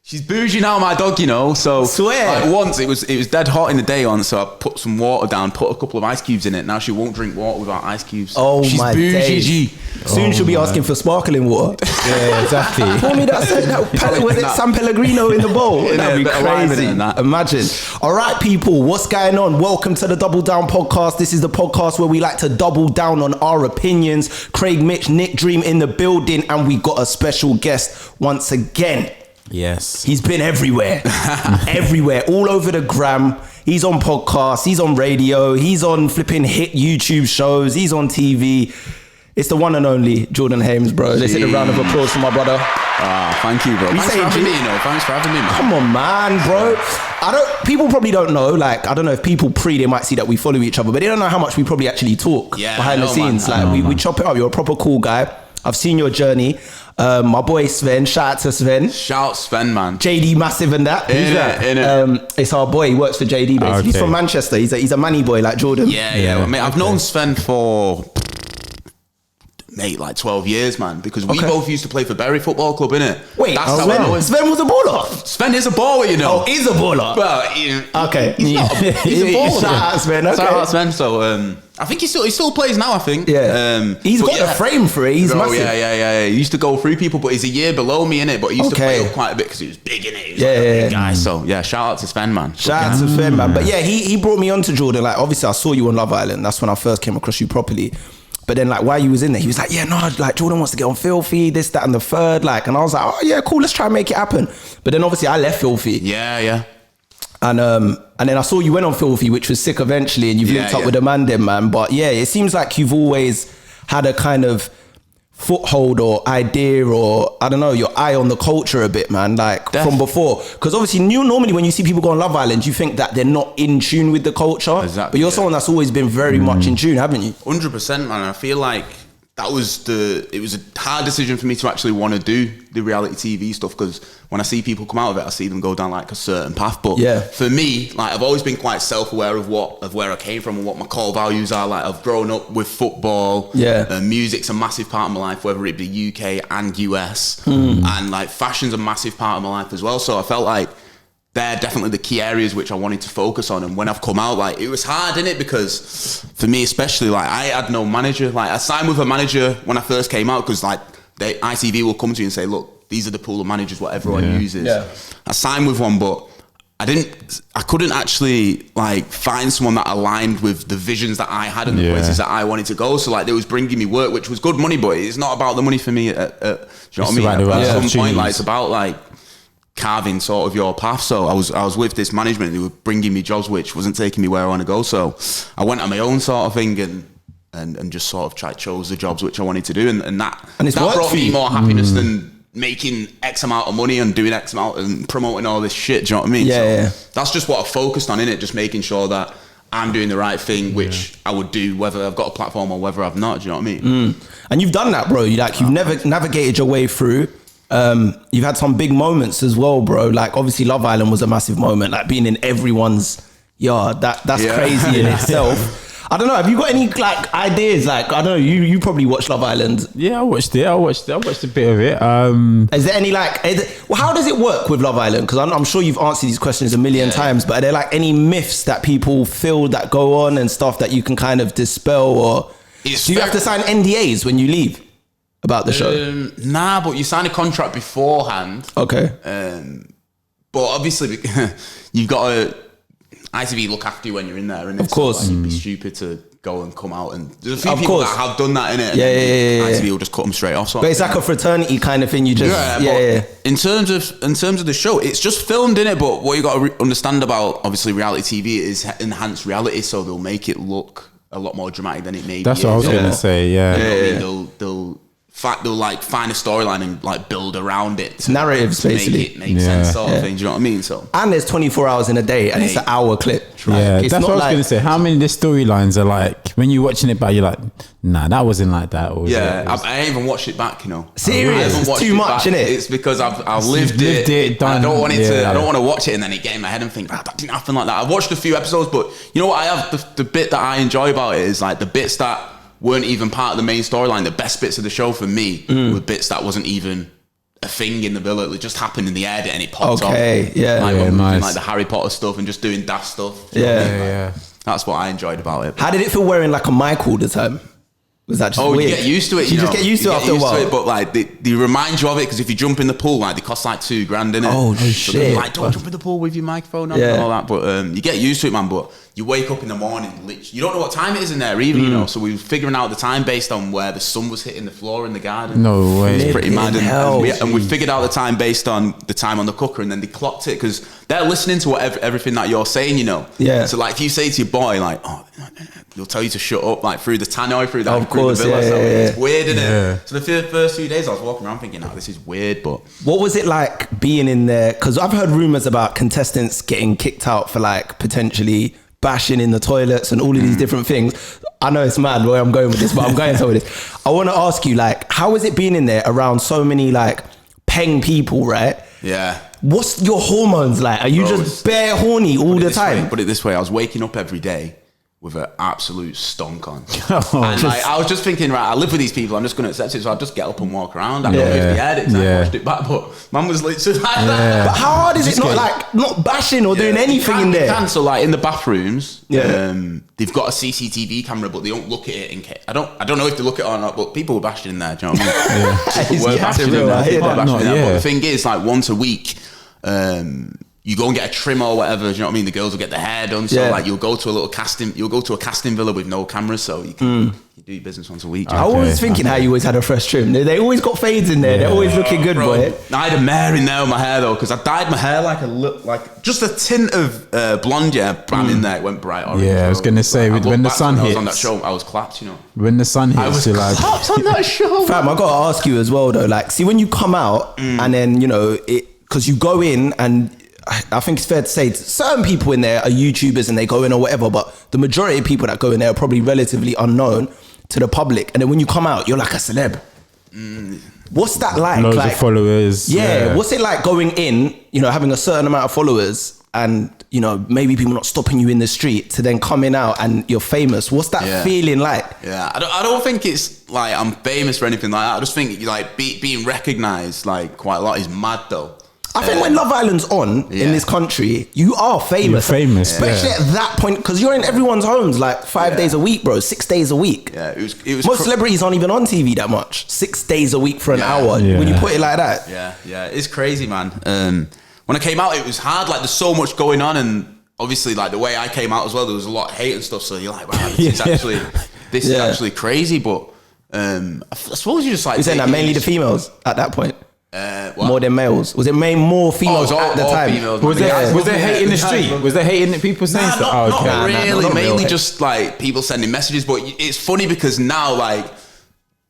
She's bougie now, my dog, you know. So Swear. like once it was dead hot in the day on, so I put some water down, put a couple of ice cubes in it. Now she won't drink water without ice cubes. Oh, she's my bougie, days. G. Soon she'll be asking for sparkling water. Yeah, exactly. Pour me that San Pellegrino in the bowl. That'd be crazy. Imagine. All right, people, what's going on? Welcome to the Double Down podcast. This is the podcast where we like to double down on our opinions. Craig, Mitch, Nick Dream in the building, and we got a special guest once again. Yes. He's been everywhere. Everywhere. All over the gram. He's on podcasts. He's on radio. He's on flipping hit YouTube shows. He's on TV. It's the one and only Jordan Hames, bro. Let's hit a round of applause for my brother. Thank you, bro. Thanks for having me, Thanks for having me, man. Come on, man, bro. People probably don't know, like, I don't know if people they might see that we follow each other, but they don't know how much we probably actually talk behind the scenes. Man. Like, we chop it up. You're a proper cool guy. I've seen your journey. My boy Sven, shout out to Sven. Shout out Sven, man. JD Massive and that. Who's that? It's our boy. He works for JD, basically. He's from Manchester. He's a manny boy like Jordan. Yeah. Well, mate, I've known Sven for... like 12 years, man, because we both used to play for Bury Football Club, innit? Wait, Sven was a baller? Sven is a baller, you know. Oh, he's a baller? Well, okay. He's a baller. Shout out Sven, okay. Shout out Sven, so I think he still plays now, I think. Yeah. He's got a frame for it, he's massive. Yeah. He used to go through people, but he's a year below me, innit? But he used to play up quite a bit because he was big, innit? He was like a big guy, so yeah, shout out to Sven, man. Shout out to Sven, man. But yeah, he brought me on to Jordan. Like, obviously I saw you on Love Island. That's when I first came across you properly. But then, like, while you was in there, he was like, yeah, no, like, Jordan wants to get on Filthy, this, that, and the third. Like, and I was like, oh, yeah, cool, let's try and make it happen. But then, obviously, I left Filthy. Yeah. And then I saw you went on Filthy, which was sick eventually, and you've linked up with the man then, man. But yeah, it seems like you've always had a kind of foothold or idea or, I don't know, your eye on the culture a bit, man, like from before. Because obviously, normally when you see people go on Love Island, you think that they're not in tune with the culture. Exactly. But you're someone that's always been very much in tune, haven't you? 100%, man. I feel like it was a hard decision for me to actually want to do the reality TV stuff, because when I see people come out of it, I see them go down like a certain path. But for me, like, I've always been quite self-aware of where I came from and what my core values are. Like, I've grown up with football. Music's a massive part of my life, whether it be UK and US, and like fashion's a massive part of my life as well. So I felt like they're definitely the key areas which I wanted to focus on. And when I've come out, like, it was hard, innit? Because for me especially, like, I had no manager. Like, I signed with a manager when I first came out, because like ITV will come to you and say, look, these are the pool of managers what everyone uses. I signed with one, but I couldn't actually like find someone that aligned with the visions that I had and the places that I wanted to go. So like, they was bringing me work, which was good money, but it's not about the money for me. Do you know what I mean? At some point, like, it's about like carving sort of your path. So I was with this management, they were bringing me jobs which wasn't taking me where I want to go. So I went on my own sort of thing and just sort of chose the jobs which I wanted to do, and that brought me more happiness than making X amount of money and doing X amount and promoting all this shit. Do you know what I mean? That's just what I focused on, innit? Just making sure that I'm doing the right thing, which I would do whether I've got a platform or whether I've not. Do you know what I mean? And you've done that, bro. You've never navigated your way through. You've had some big moments as well, bro. Like, obviously Love Island was a massive moment, like being in everyone's yard. That's crazy in itself. I don't know, have you got any like ideas? Like, I don't know, you probably watched Love Island. Yeah, I watched a bit of it. Is there any like, how does it work with Love Island? Because I'm sure you've answered these questions a million times, but are there like any myths that people feel that go on and stuff that you can kind of dispel, or do you have to sign NDAs when you leave about the show? Nah, but you sign a contract beforehand. Okay. But obviously you've got to ITV look after you when you're in there, and of course, so, like, it'd be stupid to go and come out, and there's a few people that have done that, innit? Yeah. ITV will just cut them straight off. But it's like a fraternity kind of thing. You just In terms of the show, it's just filmed, innit? But what you got to understand about obviously reality TV is enhanced reality, so they'll make it look a lot more dramatic than it may be. That's what I was gonna say. Yeah, you know what I mean? They'll like find a storyline and like build around it. Narratives, basically. Make sense, sort of thing. Do you know what I mean? So, and there's 24 hours in a day, and it's an hour clip. Yeah, that's what I was going to say. How many of the storylines are like, when you're watching it back, you're like, nah, that wasn't like that. Or I ain't even watched it back, you know. Serious? It's too much, innit? It's because I've lived it. Done. I don't want it to. I don't want to watch it and then it get in my head and think, that didn't happen like that. I've watched a few episodes, but you know what? I have the bit that I enjoy about it is like the bits that weren't even part of the main storyline. The best bits of the show for me were bits that wasn't even a thing in the villa. It just happened in the edit and it popped off. Yeah. Like when we were nice. doing like the Harry Potter stuff and just doing daft stuff. Yeah. That's what I enjoyed about it. How did it feel wearing like a mic all the time? Was that just weird? You get used to it. You just get used to it after a while. But like they remind you of it because if you jump in the pool, like they cost like $2,000, innit? Oh so shit! Like don't jump in the pool with your microphone on and all that. But you get used to it, man. But you wake up in the morning, literally, you don't know what time it is in there either, you know. So we were figuring out the time based on where the sun was hitting the floor in the garden. No way! It's pretty mad. And we figured out the time based on the time on the cooker, and then they clocked it because they're listening to everything that you're saying, you know. Yeah. So like if you say to your boy like, oh, they'll tell you to shut up, like through the tannoy, through that. Of course, villa, yeah, so yeah. it's weird, isn't it? So the first few days I was walking around thinking, this is weird, but what was it like being in there? Because I've heard rumors about contestants getting kicked out for like potentially bashing in the toilets and all of these different things. I know it's mad where I'm going with this, but I'm going somewhere with this. I want to ask you, like, how is it being in there around so many like peng people, right? Yeah. What's your hormones like? Are you just bare horny all the time? Put it this way, I was waking up every day with an absolute stonk on. And like, I was just thinking, right, I live with these people, I'm just going to accept it, so I'll just get up and walk around. I don't know if the edit, I watched it back, but man was literally like that. But how hard is it not bashing or doing anything in there? So like in the bathrooms, they've got a CCTV camera, but they don't look at it in case. I don't know if they look at it or not, but people were bashing in there, do you know what I mean? Were bashing in there. But the thing is, like once a week, you go and get a trim or whatever, do you know what I mean? The girls will get their hair done. So like you'll go to a casting villa with no cameras, so you can you do your business once a week. I was thinking how you always had a fresh trim. They always got fades in there. They're always looking good, boy. I had a mare in there with my hair though, because I dyed my hair like just a tint of blonde, bam in there. It went bright orange. Yeah, I was gonna say when the sun hits. I was on that show, I was clapped, you know. When the sun hits, I was clapped on that show. Fam, I gotta ask you as well though. Like, see when you come out and then you know it, because you go in and. I think it's fair to say certain people in there are YouTubers and they go in or whatever, but the majority of people that go in there are probably relatively unknown to the public. And then when you come out, you're like a celeb. What's that like? Loads of followers. Yeah. What's it like going in, you know, having a certain amount of followers and, you know, maybe people not stopping you in the street to then coming out and you're famous? What's that feeling like? Yeah, I don't think it's like I'm famous or anything like that. I just think like being recognised like quite a lot is mad though. I think when Love Island's on in this country, you are famous. You're famous, especially at that point, because you're in everyone's homes like 5 days a week, bro. 6 days a week. Yeah, it was. Most celebrities aren't even on TV that much. 6 days a week for an hour. When you put it like that. Yeah, it's crazy, man. When I came out, it was hard. Like, there's so much going on, and obviously, like the way I came out as well, there was a lot of hate and stuff. So you're like, wow, this is actually crazy. But I suppose you just like. You saying that mainly the females at that point. More than males? Was it more females at the time? Females, was there hate in the street? Was there hate in people saying stuff? Not really. Mainly just like people sending messages. But it's funny because now like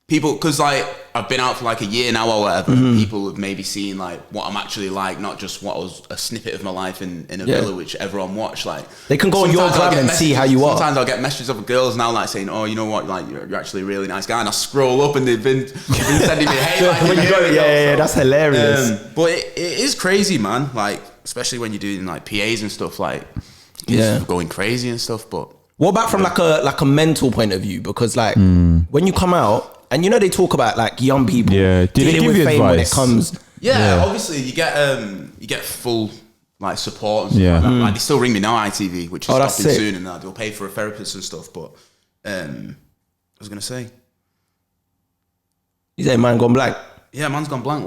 people, because like I've been out for like a year now or whatever. People have maybe seen like what I'm actually like, not just what was a snippet of my life in a villa, which everyone watched. Like they can go on your gram and see how you are. Sometimes I'll get messages of girls now like saying, "Oh, you know what? Like you're actually a really nice guy." And I scroll up and they've been sending me hate. Like, when you go, that's hilarious. But it is crazy, man. Like especially when you're doing like PAs and stuff, like going crazy and stuff. But what about from like a mental point of view? Because like when you come out. And you know they talk about like young people dealing with fame when it comes. Obviously you get full like support. And stuff like that. Like, they still ring me now, ITV, which is stopping soon, and they'll pay for a therapist and stuff. But I was gonna say, you say man gone blank? Yeah, man's gone blank.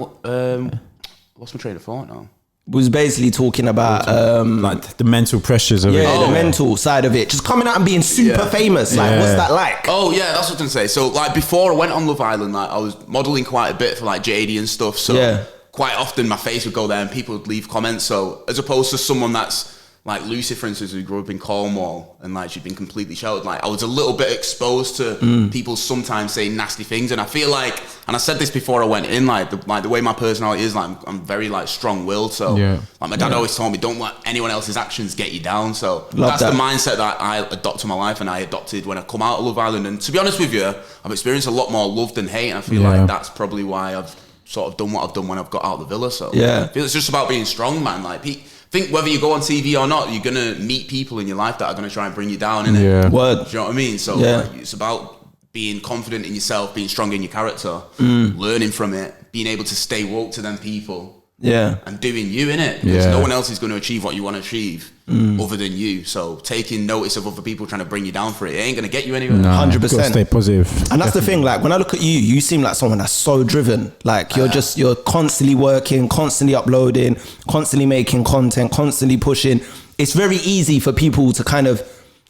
What's my train of thought now? Was basically talking about like the mental pressures of it. The mental side of it. Just coming out and being super famous. Like, what's that like? Oh yeah, that's what I'm gonna say. So like before I went on Love Island, like I was modelling quite a bit for like JD and stuff. So quite often my face would go there and people would leave comments. So as opposed to someone that's like Lucy, for instance, who grew up in Cornwall and like she'd been completely sheltered, like I was a little bit exposed to people sometimes saying nasty things, and I feel like, and I said this before I went in, like the way my personality is, like I'm very like strong-willed, so like my dad always told me, don't let anyone else's actions get you down. So that's the mindset that I adopt to my life, and I adopted when I come out of Love Island. And to be honest with you, I've experienced a lot more love than hate, and I feel like that's probably why I've sort of done what I've done when I've got out of the villa. So I feel it's just about being strong, man. Like think whether you go on TV or not, you're gonna meet people in your life that are gonna try and bring you down, innit? Word. Do you know what I mean? So like, it's about being confident in yourself, being strong in your character, learning from it, being able to stay woke to them people. Yeah. And doing you, innit? Because no one else is going to achieve what you want to achieve other than you. So taking notice of other people trying to bring you down for it ain't going to get you anywhere. 100%. Stay positive. And that's the thing, like when I look at you, you seem like someone that's so driven. Like you're constantly working, constantly uploading, constantly making content, constantly pushing. It's very easy for people to kind of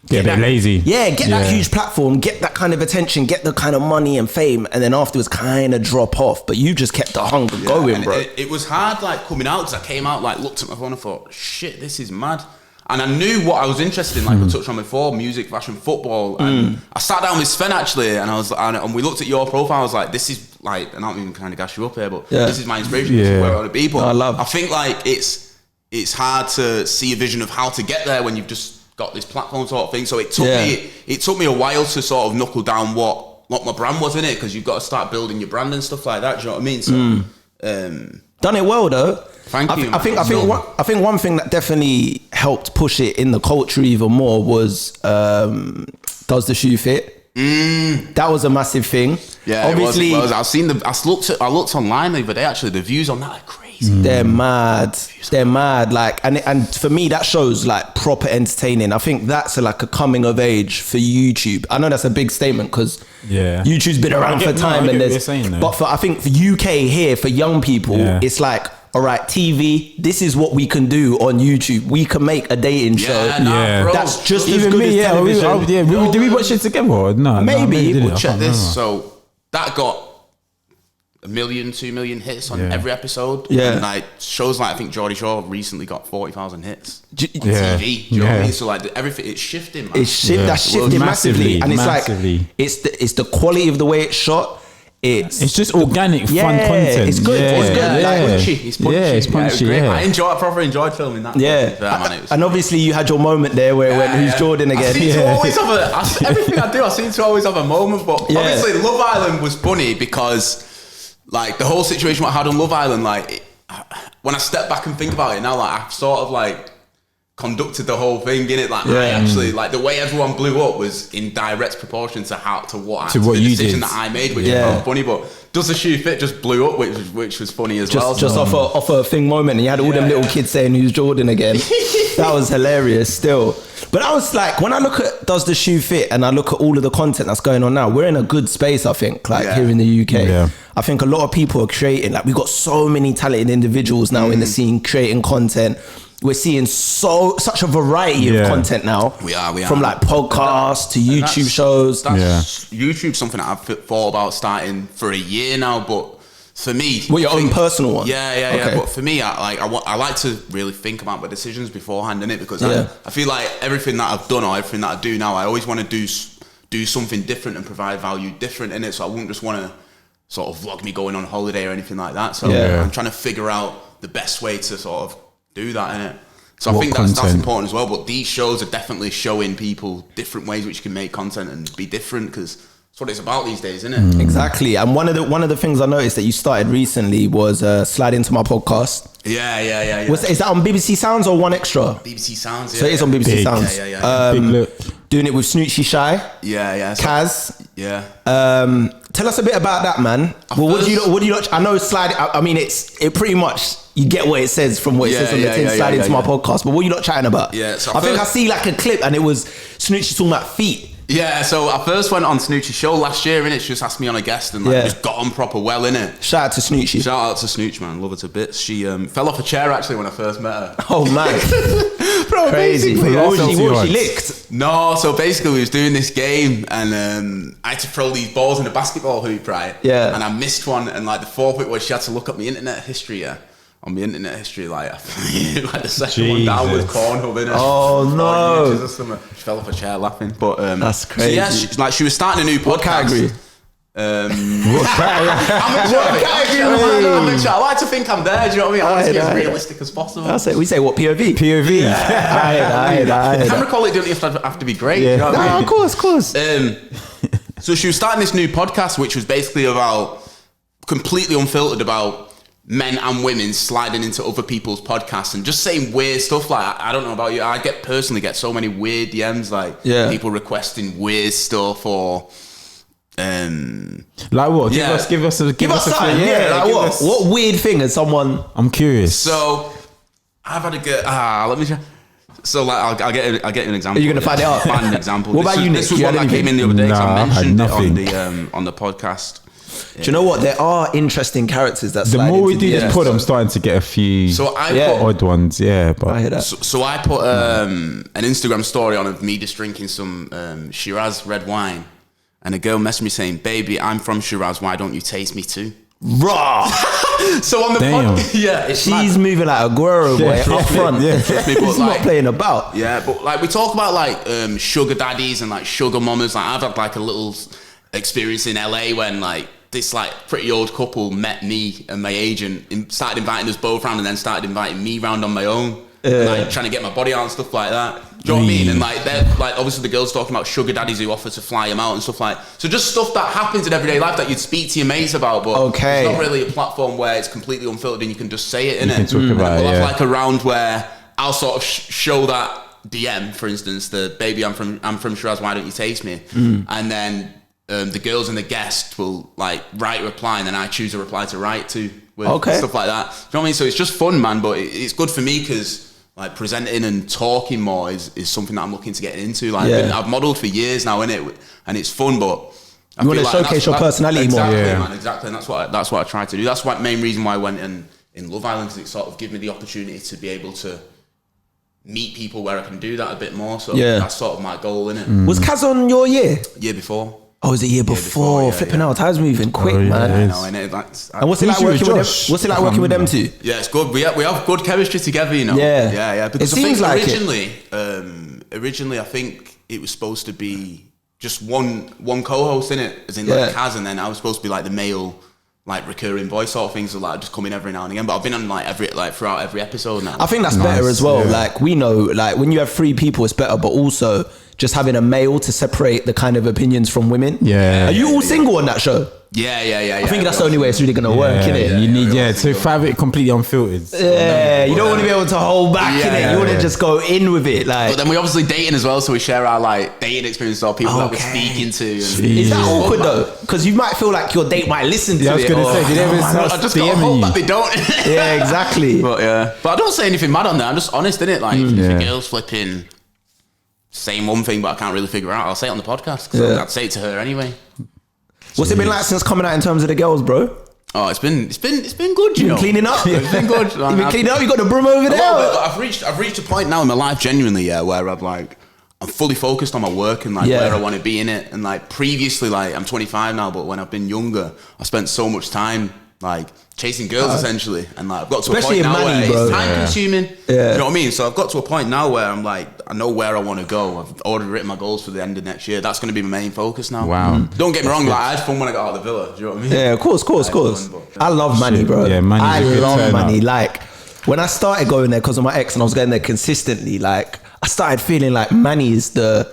get a bit lazy. Yeah, get that huge platform, get that kind of attention, get the kind of money and fame, and then afterwards kind of drop off. But you just kept the hunger going, bro. It was hard, like coming out, because I came out, like looked at my phone and thought, shit, this is mad. And I knew what I was interested in, like we touched on before, music, fashion, football. And I sat down with Sven actually, and we looked at your profile. I was like, this is like, and I don't even kind of gas you up here, but this is my inspiration. This is where I want to be. But I think like it's hard to see a vision of how to get there when you've just got this platform sort of thing. So it took me a while to sort of knuckle down what my brand was in it, because you've got to start building your brand and stuff like that. Do you know what I mean? So done it well though. Thank you. I think one thing that definitely helped push it in the culture even more was does the shoe fit? That was a massive thing. Yeah, obviously. It was. I looked online the other day. Actually, the views on that are crazy. They're mad. They're mad. Like, and for me, that shows like proper entertaining. I think that's like a coming of age for YouTube. I know that's a big statement because YouTube's been around for time, and I think for UK here for young people, it's like, all right, TV, this is what we can do on YouTube. We can make a dating show. Bro, that's just as good as television. Did we watch it together? Or no, maybe. No, check this. So that got 1 million, 2 million hits on every episode. Yeah. And like shows like I think Geordie Shore recently got 40,000 hits on TV. Do you know what I mean? So like everything, it's shifting, man. That's shifting massively. And it's like it's the quality of the way it's shot. It's just organic, fun content. It's good. It's good. Like, it's punchy. I proper enjoyed filming that. And obviously you had your moment there where when who's Jordan again. I seem to always have everything I do. I seem to always have a moment. But obviously, Love Island was funny because like the whole situation what I had on Love Island. Like when I step back and think about it now, like I've sort of like conducted the whole thing in it. Like I actually like the way everyone blew up was in direct proportion to what the decision that I made, which is kind of funny. But does the shoe fit just blew up, which was funny as well. Just off a thing moment, and you had all them little kids saying who's Jordan again. That was hilarious still. But I was like, when I look at does the shoe fit, and I look at all of the content that's going on now, we're in a good space, I think, like here in the UK. I think a lot of people are creating, like we've got so many talented individuals now in the scene creating content. We're seeing such a variety of content now. We are. From like podcasts to YouTube shows. YouTube's something that I've thought about starting for a year now, but for me, your own personal one. Okay. But for me, I like to really think about my decisions beforehand, innit? Because I feel like everything that I've done or everything that I do now, I always want to do something different and provide value different in it. So I wouldn't just want to sort of vlog me going on holiday or anything like that. So I'm trying to figure out the best way to sort of do that, innit? So I think that's important as well. But these shows are definitely showing people different ways which you can make content and be different, because that's what it's about these days, isn't it? Exactly. And one of the things I noticed that you started recently was Slide Into My Podcast. Yeah. Is that on BBC Sounds or One Extra? BBC Sounds. So it is on BBC Sounds. Big look. Doing it with Snoochie Shy. Yeah. Kaz. Yeah. Tell us a bit about that, man. What do you watch? I know Slide. I mean, it pretty much. You get what it says from what it says on the tin, Slide Into My Podcast. But what are you not chatting about? So I think I see like a clip and it was Snoochie talking about feet. Yeah, so I first went on Snoochie's show last year, innit? She just asked me on a guest and just got on proper well, innit? Shout out to Snoochie. Shout out to Snooch, man. Love her to bits. She fell off a chair actually when I first met her. Oh, man. Bro, crazy. What she licked? No, so basically we was doing this game and I had to throw these balls in a basketball hoop, right? Yeah. And I missed one, and like the forked was she had to look up my internet history, on the internet history, like the second one down was Cornhub, innit? Oh no! She fell off a chair laughing, but that's crazy. So she was starting a new podcast. What category? What category? I like to think I'm there. Do you know what I mean? I want to be as realistic as possible. That's it. We say what POV? POV. Camera quality doesn't have to be great. Yeah. You know what I mean? Of course. So she was starting this new podcast, which was basically about completely unfiltered about men and women sliding into other people's podcasts and just saying weird stuff. Like, I don't know about you, I personally get so many weird DMs, like people requesting weird stuff or Like what? Yeah. Give us a something. What weird thing has someone? I'm curious. So I've had a good. Let me try. So like, I'll get an example. Are you gonna find it out? Find an example. What about you, Nick? This was one that came in the other day. Nah, I mentioned it nothing. on the podcast. Do you know what? There are interesting characters that. The more we do this pod, I'm starting to get a few. So I put odd ones. Yeah, but I hear that. So I put an Instagram story on of me just drinking some Shiraz red wine, and a girl messaged me saying, "Baby, I'm from Shiraz. Why don't you taste me too?" Raw. So on the podcast, yeah, she's moving like a Guerrero boy up front. He's not playing about. Yeah, but like we talk about like sugar daddies and like sugar mamas. Like I've had like a little experience in LA when like this like pretty old couple met me and my agent and started inviting us both round, and then started inviting me round on my own, like trying to get my body out and stuff like that. Do you know what I mean? And like they're like obviously the girls talking about sugar daddies who offer to fly them out and stuff like. So just stuff that happens in everyday life that you'd speak to your mates about, but it's not really a platform where it's completely unfiltered and you can just say it, innit? Talk about we'll have like a round where I'll sort of show that DM, for instance, the baby, I'm from Shiraz, why don't you taste me? And then the girls and the guest will like write a reply, and then I choose a reply to write to with stuff like that. Do you know what I mean? So it's just fun, man, but it's good for me because like presenting and talking more is something that I'm looking to get into. Like I've modelled for years now, innit? And it's fun, but you want to showcase your personality more. Man, exactly. And that's what I try to do. That's the main reason why I went in Love Island, because it sort of gave me the opportunity to be able to meet people where I can do that a bit more. So that's sort of my goal, innit? Was Kaz on your year? Year before. Oh, was it year before? Flipping out, time's moving quick, man. I know, and what's it like working with them? What's it like working with them two? Yeah, it's good. We have good chemistry together, you know. Yeah. Because it seems like originally, I think it was supposed to be just one co-host in it, as in like Kaz, and then I was supposed to be like the male, like recurring voice sort of things, so like just come in every now and again. But I've been on throughout every episode now. I think that's better as well. Like we know, like when you have three people, it's better, but also just having a male to separate the kind of opinions from women. Are you all single on that show? Yeah. I think that's the only way it's really gonna work, innit? You need to have it completely unfiltered. You don't want to be able to hold back, innit? You want to just go in with it, like. But then we're obviously dating as well, so we share our like dating experience or people that we're speaking to. Is that awkward though? Because you might feel like your date might listen to it. I was gonna say, did I just gotta hope that they don't. Yeah, exactly. But I don't say anything mad on there. I'm just honest, innit? Like if a girl's flipping saying one thing, but I can't really figure out, I'll say it on the podcast. Because I'd say it to her anyway. What's it been like since coming out in terms of the girls, bro? Oh, it's been good. You been cleaning up. It's been good. You've been cleaning up. You got the broom over there. I've reached a point now in my life, genuinely, where I'm fully focused on my work and like where I want to be in it. And like previously, like I'm 25 now, but when I've been younger, I spent so much time like chasing girls essentially, and like I've got to a point now where it's time consuming. You know what I mean? So I've got to a point now where I'm like, I know where I want to go. I've already written my goals for the end of next year. That's going to be my main focus now. Wow. Don't get me wrong, like I had fun when I got out of the villa. Do you know what I mean? Yeah, of course. I love money, bro. Yeah, I love money. Like when I started going there because of my ex, and I was going there consistently, like I started feeling like Manny is the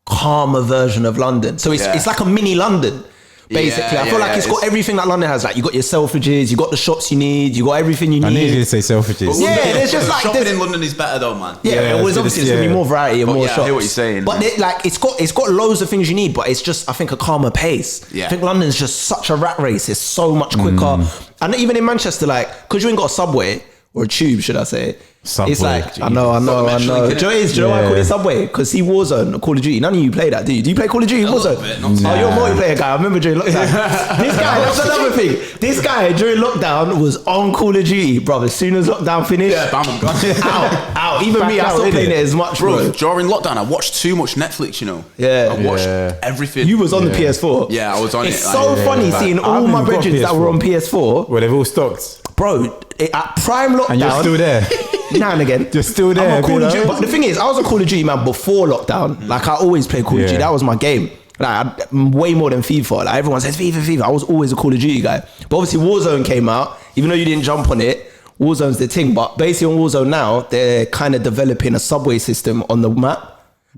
calmer version of London. So it's like a mini London. Basically, I feel like it's got everything that London has. Like you got your Selfridges, you got the shops you need, you got everything you need. I needed to say Selfridges. There's just like shopping in London is better though, man. Obviously there's gonna be more variety and more shops. I hear what you're saying. But it's got loads of things you need, but it's just I think a calmer pace. I think London's just such a rat race. It's so much quicker, and even in Manchester, like because you ain't got a subway or a tube, should I say? Subway, it's like I know. Do you know why I call it Subway? Because Warzone, Call of Duty. None of you play that, do you? Do you play Call of Duty Warzone? You're a multiplayer guy. I remember during lockdown. This guy, that's another thing. This guy during lockdown was on Call of Duty, bro. As soon as lockdown finished, bam, I'm gone. out. Even me, I stopped playing it as much, bro. During lockdown, I watched too much Netflix. You know. I watched everything. You was on the PS4. Yeah, I was on it. It's so funny seeing all my brethren that were on PS4. Well, they've all stocked. Bro, at prime lockdown. And you're still there. Now and again. You're still there. But the thing is, I was a Call of Duty man before lockdown. Like I always played Call of Duty. That was my game. Like way more than FIFA. Like everyone says FIFA. I was always a Call of Duty guy. But obviously Warzone came out. Even though you didn't jump on it, Warzone's the thing. But basically on Warzone now, they're kind of developing a subway system on the map.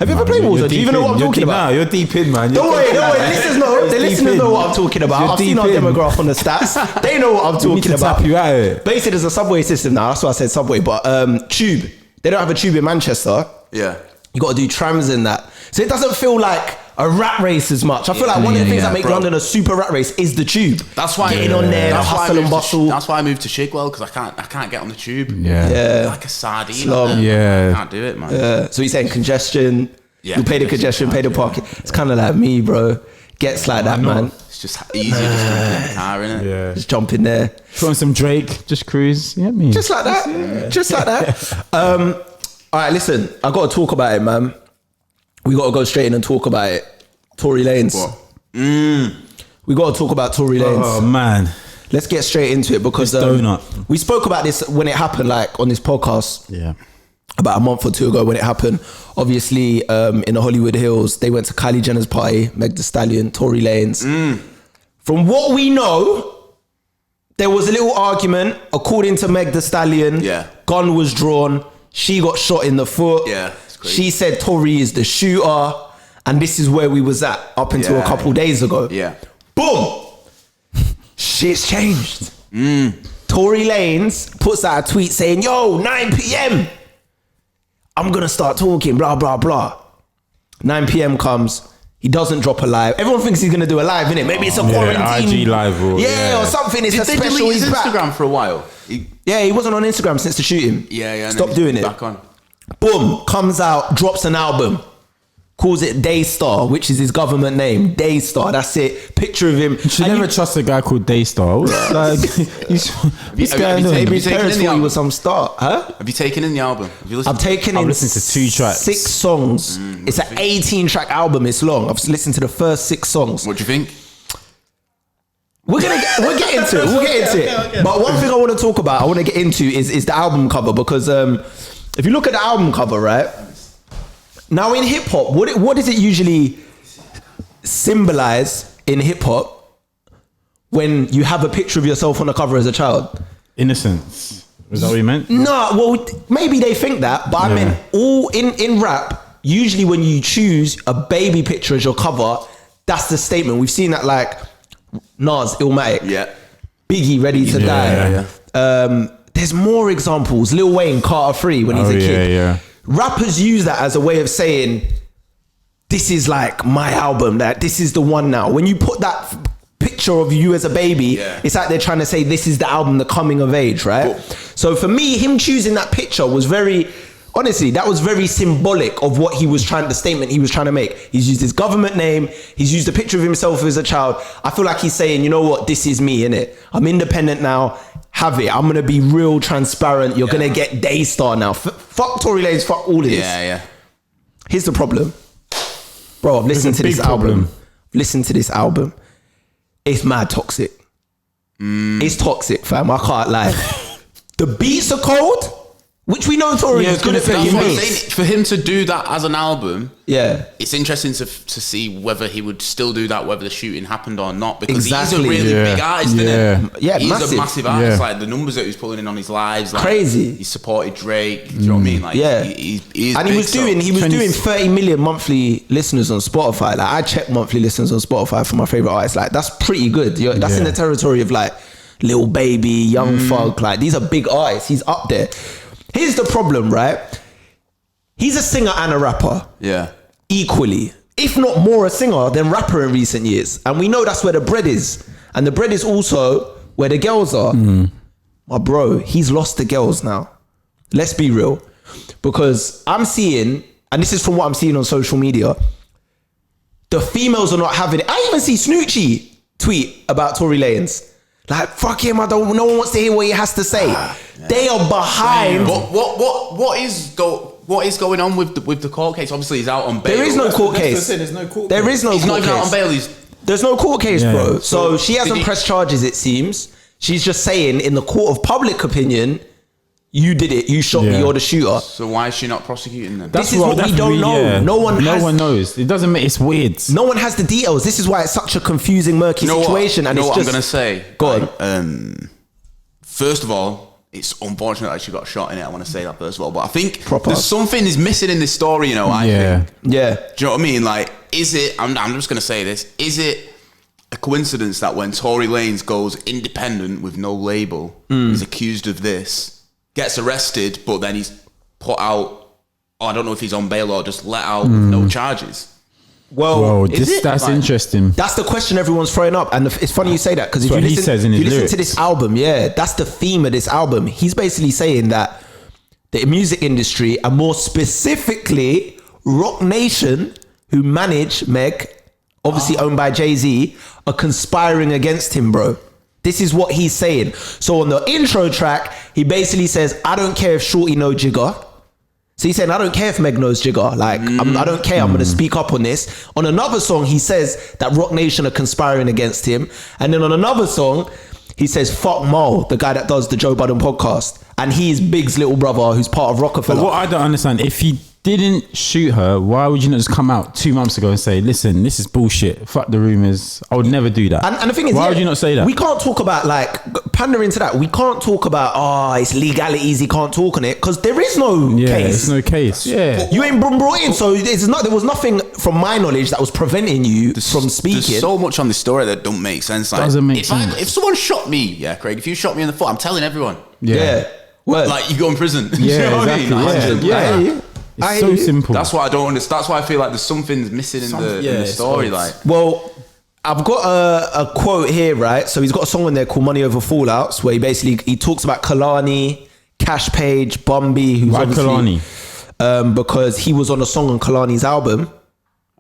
Have you ever played Warzone? Do you even know what I'm talking about? You're deep in, man. Don't worry. The listeners know what I'm talking about. I've seen our demographic on the stats. They know what I'm talking about. Tap you out of it. Basically, there's a subway system now. That's why I said subway. But tube. They don't have a tube in Manchester. Yeah. You got to do trams and that. So it doesn't feel like a rat race as much. I feel like one of the things that make London a super rat race is the tube. That's why getting on there, hustle and bustle. That's why I moved to Shigwell, because I can't get on the tube. Like a sardine. I can't do it, man. Yeah. So you're saying congestion? Yeah, you pay the congestion, pay the parking. It's kind of like me, bro. Gets like that, man. It's just easier just jumping in the car, innit? Yeah. Just jump in there. Throw on some Drake, just cruise. Yeah, me. Just like that. Just like that. All right, listen. I got to talk about it, man. We got to go straight in and talk about it. Tory Lanez. We got to talk about Tory Lanez. Oh, man. Let's get straight into it because we spoke about this when it happened, like on this podcast. Yeah. About a month or two ago when it happened. Obviously, in the Hollywood Hills, they went to Kylie Jenner's party, Meg Thee Stallion, Tory Lanez. From what we know, there was a little argument. According to Meg Thee Stallion, gun was drawn. She got shot in the foot. She said Tory is the shooter. And this is where we was at up until a couple days ago. Boom! Shit's changed. Tory Lanez puts out a tweet saying, yo, 9 p.m. I'm going to start talking, blah, blah, blah. 9 p.m. comes. He doesn't drop a live. Everyone thinks he's going to do a live, innit? Maybe it's a quarantine. IG live. Or something. It's Did a they special. delete his He's Instagram back. for a while? He wasn't on Instagram since the shooting. Stop doing it. Back on. Boom. Comes out, drops an album. Calls it Daystar, which is his government name. Daystar, that's it. Picture of him. You should never trust a guy called Daystar. Like, Have Maybe you his taken parents in the thought he album? was some star. Huh? Have you taken in the album? Have you listened? I've taken in listened to 2 tracks. 6 songs. It's an 18-track album. It's long. I've listened to the first 6 songs. What do you think? We'll get into it. We'll get into it. Okay. But one thing I want to talk about, I want to get into is the album cover, because if you look at the album cover, right? Now in hip hop, what does it usually symbolize in hip hop when you have a picture of yourself on the cover as a child? Innocence. Was that what you meant? No, well, maybe they think that, but I meant all in rap, usually when you choose a baby picture as your cover, that's the statement. We've seen that like Nas, Illmatic, Biggie, Ready to Die. There's more examples. Lil Wayne, Carter 3 when he's a kid. Rappers use that as a way of saying, this is like my album, that this is the one now. When you put that picture of you as a baby, it's like they're trying to say this is the album, the coming of age, right? Cool. So for me, him choosing that picture was honestly, that was very symbolic of what the statement he was trying to make. He's used his government name. He's used a picture of himself as a child. I feel like he's saying, you know what, this is me, innit? I'm independent now. Have it. I'm going to be real transparent. You're going to get Daystar now. Fuck Tory Lanez, fuck all of this. Here's the problem. Bro, I've listened to this album. Listen to this album. It's mad toxic. It's toxic, fam. I can't lie. The beats are cold, which we know Tory is good at playing beats. For him to do that as an album, it's interesting to see whether he would still do that, whether the shooting happened or not, because he's a really big artist, isn't he? He's a massive artist. Like the numbers that he's pulling in on his lives, like, crazy. He supported Drake. Do you know what I mean? Like, he was doing 30 million monthly listeners on Spotify. Like I check monthly listeners on Spotify for my favorite artists. Like that's pretty good. That's in the territory of like Lil Baby, Young Thug. Like these are big artists. He's up there. Here's the problem, right? He's a singer and a rapper. Equally. If not more a singer than rapper in recent years. And we know that's where the bread is. And the bread is also where the girls are. My bro, he's lost the girls now. Let's be real. Because I'm seeing, and this is from what I'm seeing on social media, the females are not having it. I even see Snoochie tweet about Tory Lanez. Like, fuck him, no one wants to hear what he has to say. They are behind. What is going on with the court case? Obviously, he's out on bail. There is no court case. There's no court There case. is no He's court not even out on case. bail. There's no court case, bro. So she hasn't pressed charges, it seems. She's just saying, in the court of public opinion, you did it. You shot me. You're the shooter. So why is she not prosecuting them? This is what we don't know. No one knows. It doesn't make. It's weird. No one has the details. This is why it's such a confusing, murky situation. And you know it's what just, I'm gonna say? Go on. First of all, it's unfortunate that she got shot in it. I want to say that first of all, but I think there's something is missing in this story. You know, I think. Do you know what I mean? Like, is it? I'm just gonna say this. Is it a coincidence that when Tory Lanez goes independent with no label, he's accused of this, gets arrested, but then he's put out, I don't know if he's on bail or just let out with no charges? Well, that's interesting. That's the question everyone's throwing up, and it's funny you say that because if you listen to this album, that's the theme of this album. He's basically saying that the music industry, and more specifically Rock Nation, who manage Meg, obviously owned by Jay-Z, are conspiring against him, bro. This is what he's saying. So on the intro track, he basically says, "I don't care if Shorty know Jigger." So he's saying, I don't care if Meg knows Jigger. Like, I don't care. I'm going to speak up on this. On another song, he says that Rock Nation are conspiring against him. And then on another song, he says, fuck Mo, the guy that does the Joe Budden podcast. And he's Big's little brother who's part of Rockefeller. But what I don't understand, if he didn't shoot her, why would you not just come out 2 months ago and say, listen, this is bullshit, fuck the rumours? I would never do that. And the thing is, why would you not say that? We can't talk about, like, pandering to that. We can't talk about, it's legalities, he can't talk on it, because there is no case. There's no case. Yeah. You ain't brought in, so there was nothing from my knowledge that was preventing you from speaking. There's so much on this story that don't make sense. Like, doesn't make sense. If someone shot me, Craig, if you shot me in the foot, I'm telling everyone. Yeah. Well, like, you go in prison. Yeah, you know exactly. What I mean? Yeah. It's so simple. That's why I don't understand. That's why I feel like there's something's missing in the story. Like, well, I've got a quote here, right? So he's got a song in there called "Money Over Fallouts," where he talks about Kalani, Cash Page, Bumby, who's why obviously Kalani? Because he was on a song on Kalani's album.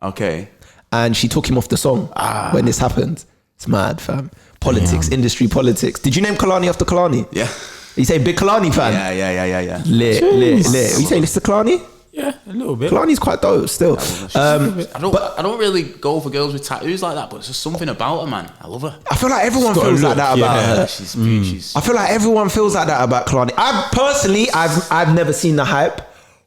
Okay. And she took him off the song when this happened. It's mad, fam. Politics, industry politics. Did you name Kalani after Kalani? Yeah. You say big Kalani fan? Yeah. Lit. Are you saying this to Kalani? Yeah, a little bit. Kalani's quite dope still. I don't really go for girls with tattoos like that, but it's just something about her, man. I love her. I feel like everyone feels like that about her. She's I feel like everyone feels like that about Kalani. I've never seen the hype.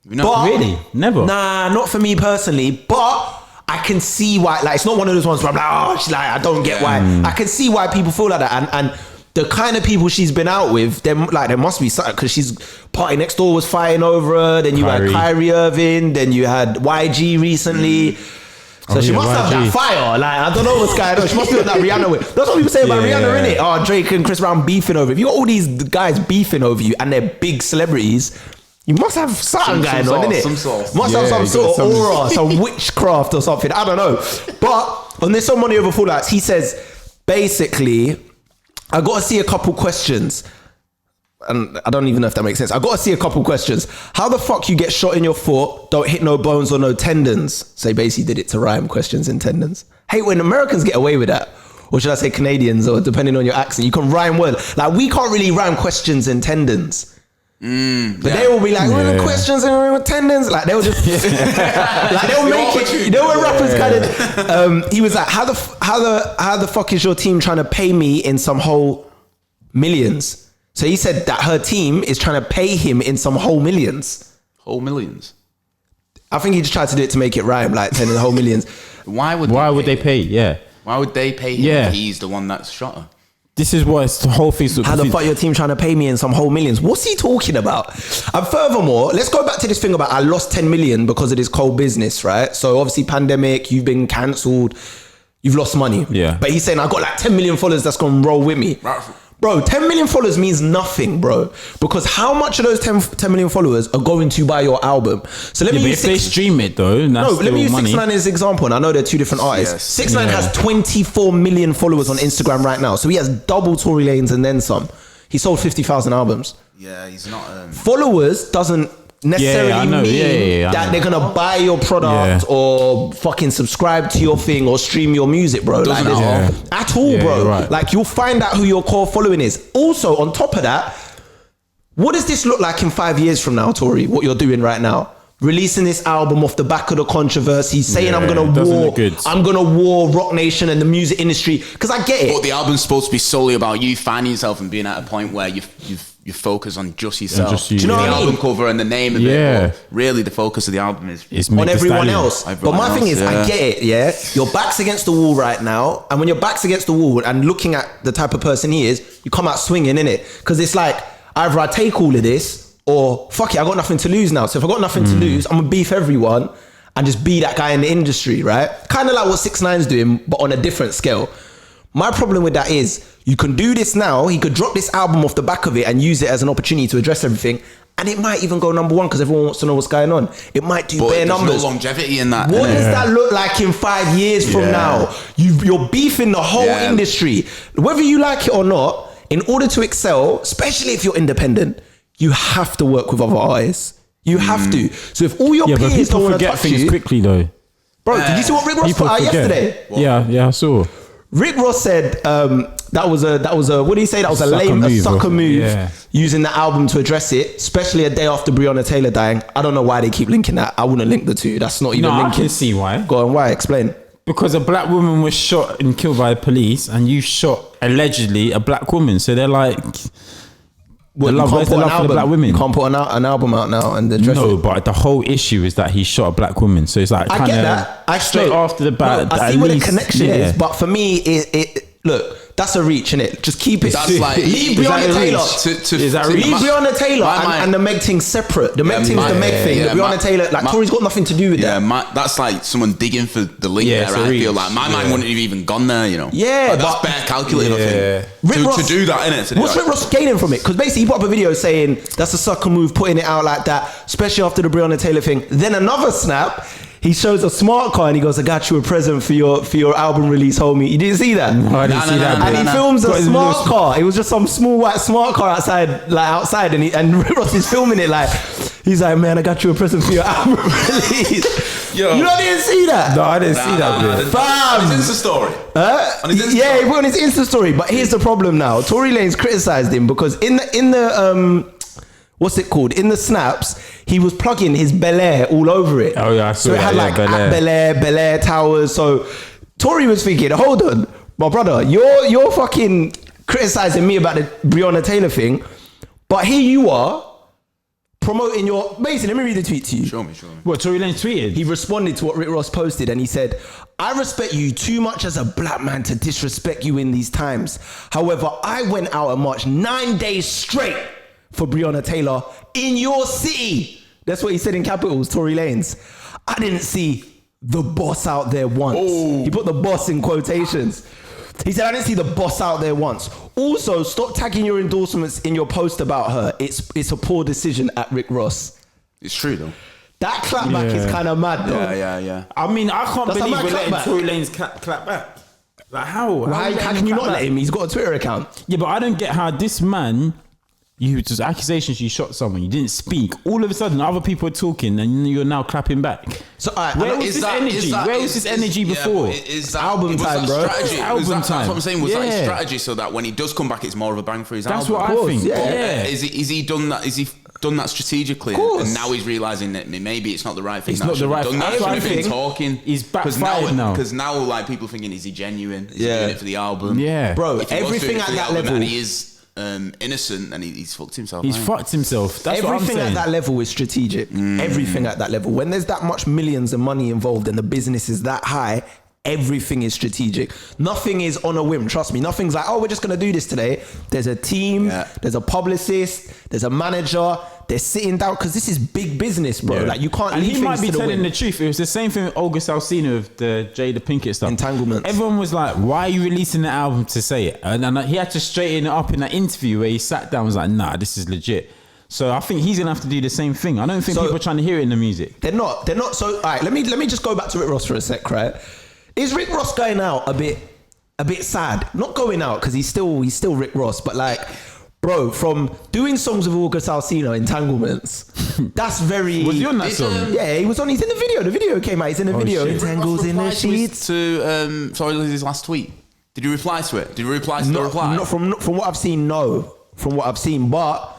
Really? Never? Nah, not for me personally, but I can see why. Like, it's not one of those ones where I'm like, she's like, I don't get why. I can see why people feel like that, and the kind of people she's been out with, there must be something, because she's Party Next Door was fighting over her. Then you had Kyrie Irving. Then you had YG recently. So she must have that fire. Like, I don't know what's going on. She must be on that Rihanna with. That's what people say about Rihanna, innit? Oh, Drake and Chris Brown beefing over. If you got all these guys beefing over you and they're big celebrities, you must have something going on, innit? Must have some sort of aura, some witchcraft or something. I don't know. But on this song, Money Over Fallouts, he says, basically, I got to see a couple questions. And I don't even know if that makes sense. I got to see a couple questions. How the fuck you get shot in your foot, don't hit no bones or no tendons? So he basically did it to rhyme questions and tendons. Hate when Americans get away with that. Or should I say Canadians, or depending on your accent, you can rhyme words. Like, we can't really rhyme questions and tendons. But they will be like, the questions and tendons. Like, they'll just like, they'll make it. You know what rappers kind of he was like, how the fuck is your team trying to pay me in some whole millions? So he said that her team is trying to pay him in some whole millions. Whole millions? I think he just tried to do it to make it rhyme, like 10 in the whole millions. Why would they pay? Yeah. Why would they pay him if he's the one that shot her? This is what it's the whole thing. How the fuck your team trying to pay me in some whole millions? What's he talking about? And furthermore, let's go back to this thing about I lost 10 million because of this cold business, right? So obviously pandemic, you've been cancelled, you've lost money. Yeah. But he's saying, I got like 10 million followers that's going to roll with me. Bro, 10 million followers means nothing, bro. Because how much of those 10 million followers are going to buy your album? So let me use if they stream it though, let me use 6ix9ine as an example. And I know they're two different artists. 6ix9ine has 24 million followers on Instagram right now. So he has double Tory Lanez and then some. He sold 50,000 albums. Yeah, he's not... Followers doesn't necessarily mean that they're gonna buy your product or fucking subscribe to your thing or stream your music, bro. At all, bro. Right. Like, you'll find out who your core following is. Also, on top of that, what does this look like in 5 years from now, Tory? What you're doing right now? Releasing this album off the back of the controversy, saying I'm gonna war Rock Nation and the music industry, because I get it. But the album's supposed to be solely about you finding yourself and being at a point where you focus on just yourself. Do you know what I mean? The album cover and the name of it. But really, the focus of the album is on everyone else. But my thing is, I get it. Yeah, your back's against the wall right now, and when your back's against the wall and looking at the type of person he is, you come out swinging, innit? Because it's like, either I take all of this, or fuck it, I got nothing to lose now. So if I got nothing to lose, I'm gonna beef everyone and just be that guy in the industry, right? Kind of like what 6ix9ine's doing, but on a different scale. My problem with that is, you can do this now. He could drop this album off the back of it and use it as an opportunity to address everything. and it might even go number one because everyone wants to know what's going on. It might do bare numbers. There's no longevity in that. What does that look like in 5 years from now? You're beefing the whole industry. Whether you like it or not, in order to excel, especially if you're independent, you have to work with other artists. You have to. So if all your peers don't want to touch things you, quickly though. Bro, did you see what Rick Ross put out yesterday? What? Yeah, I saw. Rick Ross said that was a what did he say? That was a sucker move using the album to address it, especially a day after Breonna Taylor dying. I don't know why they keep linking that. I wouldn't link the two. That's not even linking. I can see why. Go on, why? Explain. Because a black woman was shot and killed by the police, and you shot allegedly a black woman. So they're like, where's the love for the black women? You can't put an album out now and address it. No, but the whole issue is that he shot a black woman. So it's like I get that. Straight after the bat. I see where the connection is, but for me, it look. That's a reach, innit? Just keep it. That's like leave Breonna Taylor. Leave Breonna Taylor and the Meg thing separate. The Meg thing's the Meg thing. The Breonna Taylor, like Tory's got nothing to do with that. That's like someone digging for the link there. I feel like my mind wouldn't have even gone there, you know. Yeah, like, that's bare calculated. I think to do that, innit? What's Rick Ross gaining from it? Because basically he put up a video saying that's a sucker move, putting it out like that, especially after the Breonna Taylor thing. Then another snap. He shows a smart car and he goes, I got you a present for your album release, homie. You didn't see that? No, I didn't see that. And he films a smart car. It was just some small white smart car outside, and Rick Ross is filming it like, he's like, man, I got you a present for your album release. Yo. You didn't see that? No, I didn't see that. On his Insta story. He put on his Insta story. But here's the problem now. Tory Lanez criticised him because in the what's it called? In the snaps, he was plugging his Bel Air all over it. Oh yeah, I saw so it had like Bel Air Towers. So Tory was thinking, hold on, my brother, you're fucking criticizing me about the Breonna Taylor thing, but here you are promoting your. Basically, let me read the tweet to you. Show me. What Tory Lanez tweeted? He responded to what Rick Ross posted, and he said, I respect you too much as a black man to disrespect you in these times. However, I went out and marched 9 days straight for Breonna Taylor in your city. That's what he said in capitals, Tory Lanez. I didn't see the boss out there once. Oh. He put the boss in quotations. He said, I didn't see the boss out there once. Also, stop tagging your endorsements in your post about her. It's a poor decision at Rick Ross. It's true though. That clapback is kind of mad though. Yeah. I mean, I can't believe we're letting Tory Lanez clap back. Like how can you not let him? He's got a Twitter account. Yeah, but I don't get how this man, you just accusations you shot someone, you didn't speak. All of a sudden, other people are talking, and you're now clapping back. So where was this energy? Where was this energy before? It's album time, bro. Album time. That's what I'm saying. Was that his strategy so that when he does come back, it's more of a bang for his album? That's what I think. Yeah. Is he done that? Is he done that strategically? And now he's realizing that maybe it's not the right thing. It's not the right thing. That's what I think. Talking. He's backfired now. Because now, like people thinking, is he genuine? Is he doing it for the album? Yeah, bro. Everything at that level, and he is innocent, and he's fucked himself. He's fucked himself. That's what I'm saying. Everything at that level is strategic. Everything at that level. When there's that much millions of money involved and the business is that high, everything is strategic. Nothing is on a whim. Trust me. Nothing's like, oh, we're just gonna do this today. There's a team. There's a publicist. There's a manager. They're sitting down because this is big business, bro. Like you can't. And leave he might be telling the the truth. It was the same thing with August Alsina with the Jada Pinkett stuff. Entanglements. Everyone was like, "Why are you releasing the album to say it?" And he had to straighten it up in that interview where he sat down and was like, "Nah, this is legit." So I think he's gonna have to do the same thing. I don't think people are trying to hear it in the music. They're not. So all right, let me just go back to Rick Ross for a sec, right? Is Rick Ross going out a bit sad? Not going out because he's still Rick Ross, but like, bro, from doing songs with August Alsina, Entanglements, that's very. Was he on that song? Yeah, he was on. He's in the video. The video came out. He's in the video. Shit. Entangles in the sheets. To his last tweet. Did you reply to it? Did you reply to the reply? Not from what I've seen. No, from what I've seen, but.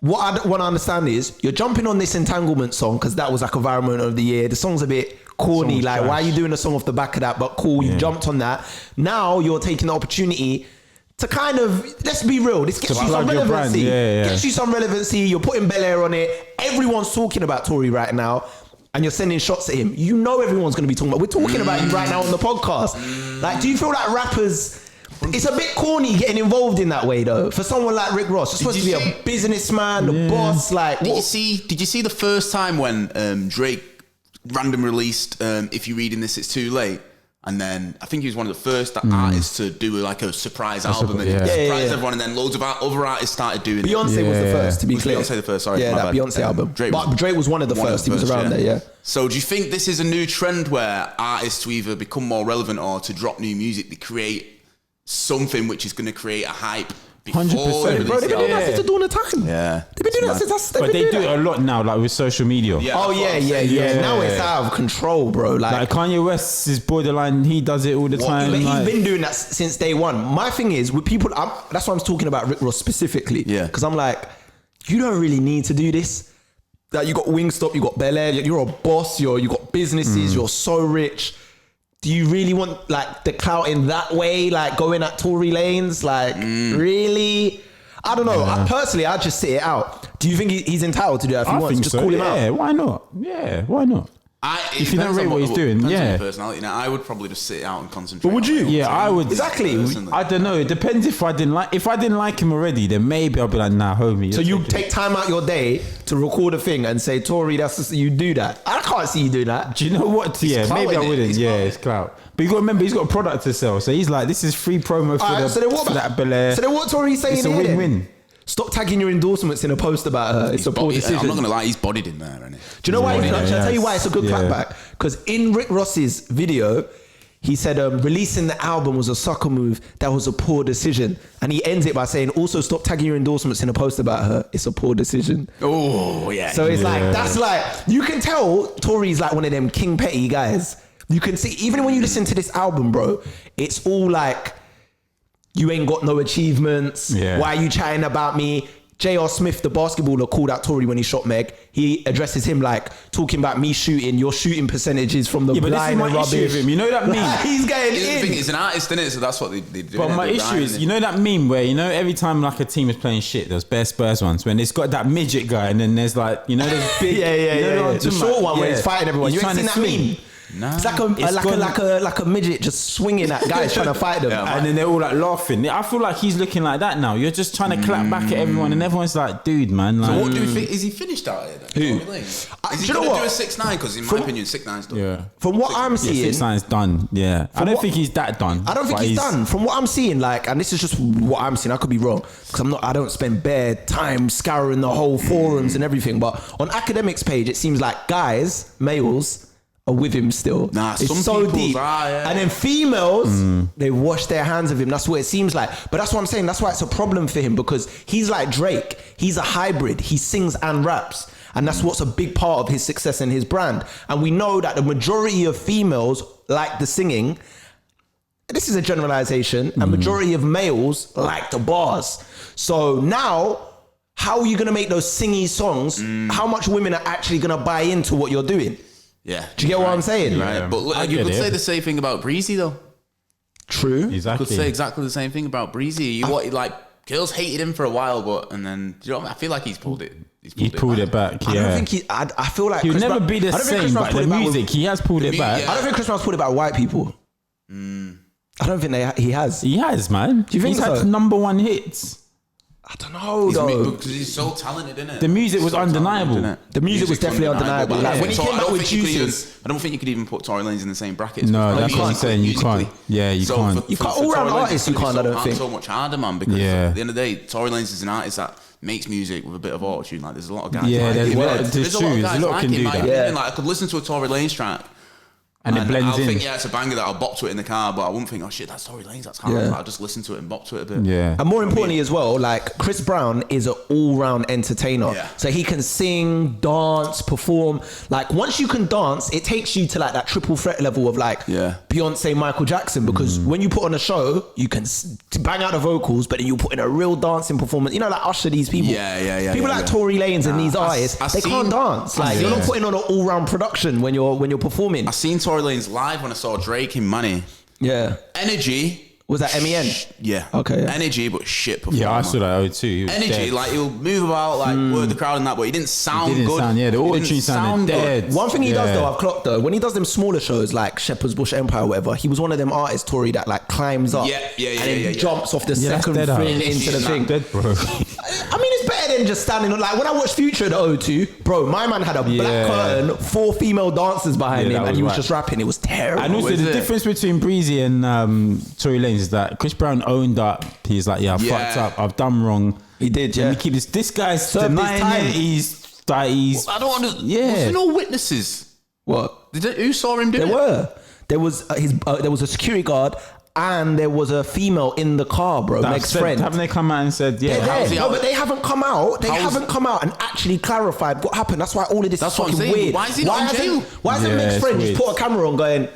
What I want to understand is you're jumping on this Entanglement song because that was like a viral moment of the year. The song's a bit corny. Like, trash. Why are you doing a song off the back of that? But cool, you jumped on that. Now you're taking the opportunity to kind of, let's be real, this gets you some relevancy. Gets you some relevancy. You're putting Bel Air on it. Everyone's talking about Tory right now. And you're sending shots at him. You know everyone's going to be talking about. We're talking about you right now on the podcast. Like, do you feel like rappers? It's a bit corny getting involved in that way though. For someone like Rick Ross, you're supposed to be a businessman, the boss. Like, did you see the first time when Drake random released "If You're Reading This, It's Too Late"? And then I think he was one of the first artists to do like a surprise album and surprise everyone. And then loads of other artists started doing Beyonce it. was the first, to be clear. Beyonce the first, sorry. Yeah, that Beyonce album. But Drake was one of the first. He was around there, yeah. So do you think this is a new trend where artists to either become more relevant or to drop new music, they create something which is going to create a hype? 100%. Bro, they've been doing that since the dawn of time. Yeah. They've been doing that since But they do it a lot now, like with social media. Yeah, Oh, yeah. Now it's out of control, bro. Like Kanye West is borderline, he does it all the time. But like, he's been doing that since day one. My thing is, with people, that's why I'm talking about Rick Ross specifically. Yeah. Because I'm like, you don't really need to do this. Like, you got Wingstop, you got Bel Air, you're a boss, you got businesses, you're so rich. Do you really want like the clout in that way? Like going at Tory Lanez? Like really? I don't know. Personally, I'd just sit it out. Do you think he's entitled to do that if he wants? Just call him out. Yeah, why not? Yeah, why not? If you don't rate what he's doing, yeah. Personality. Now, I would probably just sit it out and concentrate. But would you? Yeah, I would. Exactly. I don't know. It depends if I didn't like him already, then maybe I'll be like, nah, homie. So you take time out your day to record a thing and say, Tory, that's just, you do that. I can't see you doing that. Do you know what? Yeah, maybe I wouldn't. It's clout. But you got to remember, he's got a product to sell. So he's like, this is free promo for that Bel Air. So then what Tory's saying it's a win-win. Stop tagging your endorsements in a post about her. It's a poor decision. I'm not going to lie, he's bodied in there, isn't he? Do you know why? Shall I tell you why it's a good clapback? Because in Rick Ross's video, he said releasing the album was a sucker move. That was a poor decision. And he ends it by saying, also stop tagging your endorsements in a post about her. It's a poor decision. Oh, yeah. So it's like, that's like, you can tell Tory's like one of them King Petty guys. You can see, even when you listen to this album, bro, it's all like, you ain't got no achievements. Yeah. Why are you chatting about me? J.R. Smith, the basketballer, called out Tory when he shot Meg. He addresses him like, talking about me shooting, your shooting percentages from the blind and rubbish. Issue with him. You know that meme? He's getting in. He's an artist, isn't it? So that's what they do. But my issue is, you know that meme where, you know, every time like a team is playing shit, there's bare Spurs ones, when it's got that midget guy and then there's like, you know, there's big... The short one where he's fighting everyone. You ain't seen that meme? Nah. It's like a midget just swinging at guys trying to fight them. And then they're all like laughing. I feel like he's looking like that now. You're just trying to clap back at everyone and everyone's like, dude, man. Like, so what do you think? Is he finished out here then? Who? Is he going to do a 6ix9ine? Because in my opinion, 6ix9ine's done. Yeah. From what I'm seeing... 6ix9ine's done, yeah. I don't think he's that done. I don't think he's done. From what I'm seeing, like, and this is just what I'm seeing, I could be wrong, because I don't spend bare time scouring the whole forums and everything, but on Academics page, it seems like guys, males... are with him still. Nah, it's some so deep. And then females, they wash their hands of him. That's what it seems like. But that's what I'm saying. That's why it's a problem for him, because he's like Drake. He's a hybrid. He sings and raps. And that's what's a big part of his success and his brand. And we know that the majority of females like the singing. This is a generalization. A majority of males like the bars. So now, how are you going to make those singy songs? How much women are actually going to buy into what you're doing? Yeah. Do you get what I'm saying? Right. But look, you could say the same thing about Breezy though. True. Exactly. You could say exactly the same thing about Breezy. Girls hated him for a while, and then, do you know what I mean? I feel like he's pulled it. He's pulled it back. Yeah. I don't think I feel like he'll never be the same, but the music, he has pulled it back. I don't think Chris Brown's pulled it back with white people. I don't think he has. He has, man. Do you think he's had #1 hits? I don't know though, because he's so talented, isn't it? The music was undeniable. The music was definitely undeniable. Like, when he came back with Juices, I don't think you could even put Tory Lanez in the same bracket. No, that's what I'm saying. You can't. Yeah, you can't. You can't. All round artists, you can't. I don't think. So much harder, man. Because at the end of the day, Tory Lanez is an artist that makes music with a bit of auto-tune. Like, there's a lot of guys. Yeah, there's a lot of guys can do that. Like, I could listen to a Tory Lanez track. And it blends in. I think, it's a banger that I'll bop to it in the car, but I wouldn't think, oh shit, that's Tory Lanez, that's hard. Like, I'll just listen to it and bop to it a bit. Yeah. And more importantly as well, like, Chris Brown is an all-round entertainer. Yeah. So he can sing, dance, perform. Like, once you can dance, it takes you to like that triple threat level of like Beyonce, Michael Jackson, because when you put on a show, you can bang out the vocals, but then you put in a real dancing performance. You know, like Usher, these people. People like Tory Lanez and these artists, they can't dance. Like, you're not putting on an all-round production when you're performing. I seen Tory Lanez live when I saw Drake in Money. Yeah. Energy. Was that MEN? Yeah. Okay. Yeah. Energy, but shit performance. Yeah, I saw that too. Energy, dead. Like, he'll move about, like, word the crowd and that, but he didn't sound good. The auto-tune sounded dead. One thing he does though, I've clocked though, when he does them smaller shows like Shepherd's Bush Empire or whatever, he was one of them artists, Tory, that like climbs up and then jumps off the second thing into the thing. Dead, bro. I mean, it's better then just standing like when I watched Future at the O2, bro, my man had a black curtain, 4 female dancers behind him, and he was just rapping. It was terrible. And also the difference between Breezy and Tory Lanez is that Chris Brown owned up. He's like, I fucked up. I've done wrong. He did, yeah. Let me keep this. This guy's denying it. He's I don't understand. Was there no witnesses? What? Who saw him do it? There was a security guard. And there was a female in the car, bro. Meg's friend. Haven't they come out and said, No, but they haven't come out. They haven't come out and actually clarified what happened. That's why all of this is fucking weird. Why is he not in jail? Why hasn't Meg's friend just put a camera on going,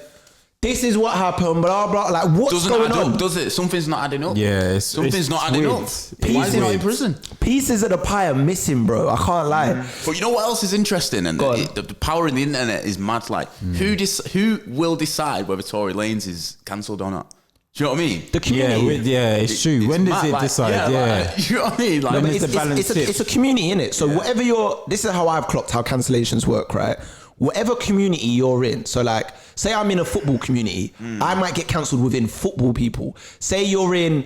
this is what happened, blah, blah. Like, what's going on? Does it? Something's not adding up. Yeah, something's not adding up. Why is he not in prison? Pieces of the pie are missing, bro. I can't lie. But you know what else is interesting? And the power in the internet is mad. Like, who will decide whether Tory Lanez is cancelled or not? Do you know what I mean? The community. It's true. When does it decide? You know what I mean? Like, it's a community, innit? So whatever this is how I've clocked how cancellations work, right? Whatever community you're in. So like, say I'm in a football community, I might get cancelled within football people. Say you're in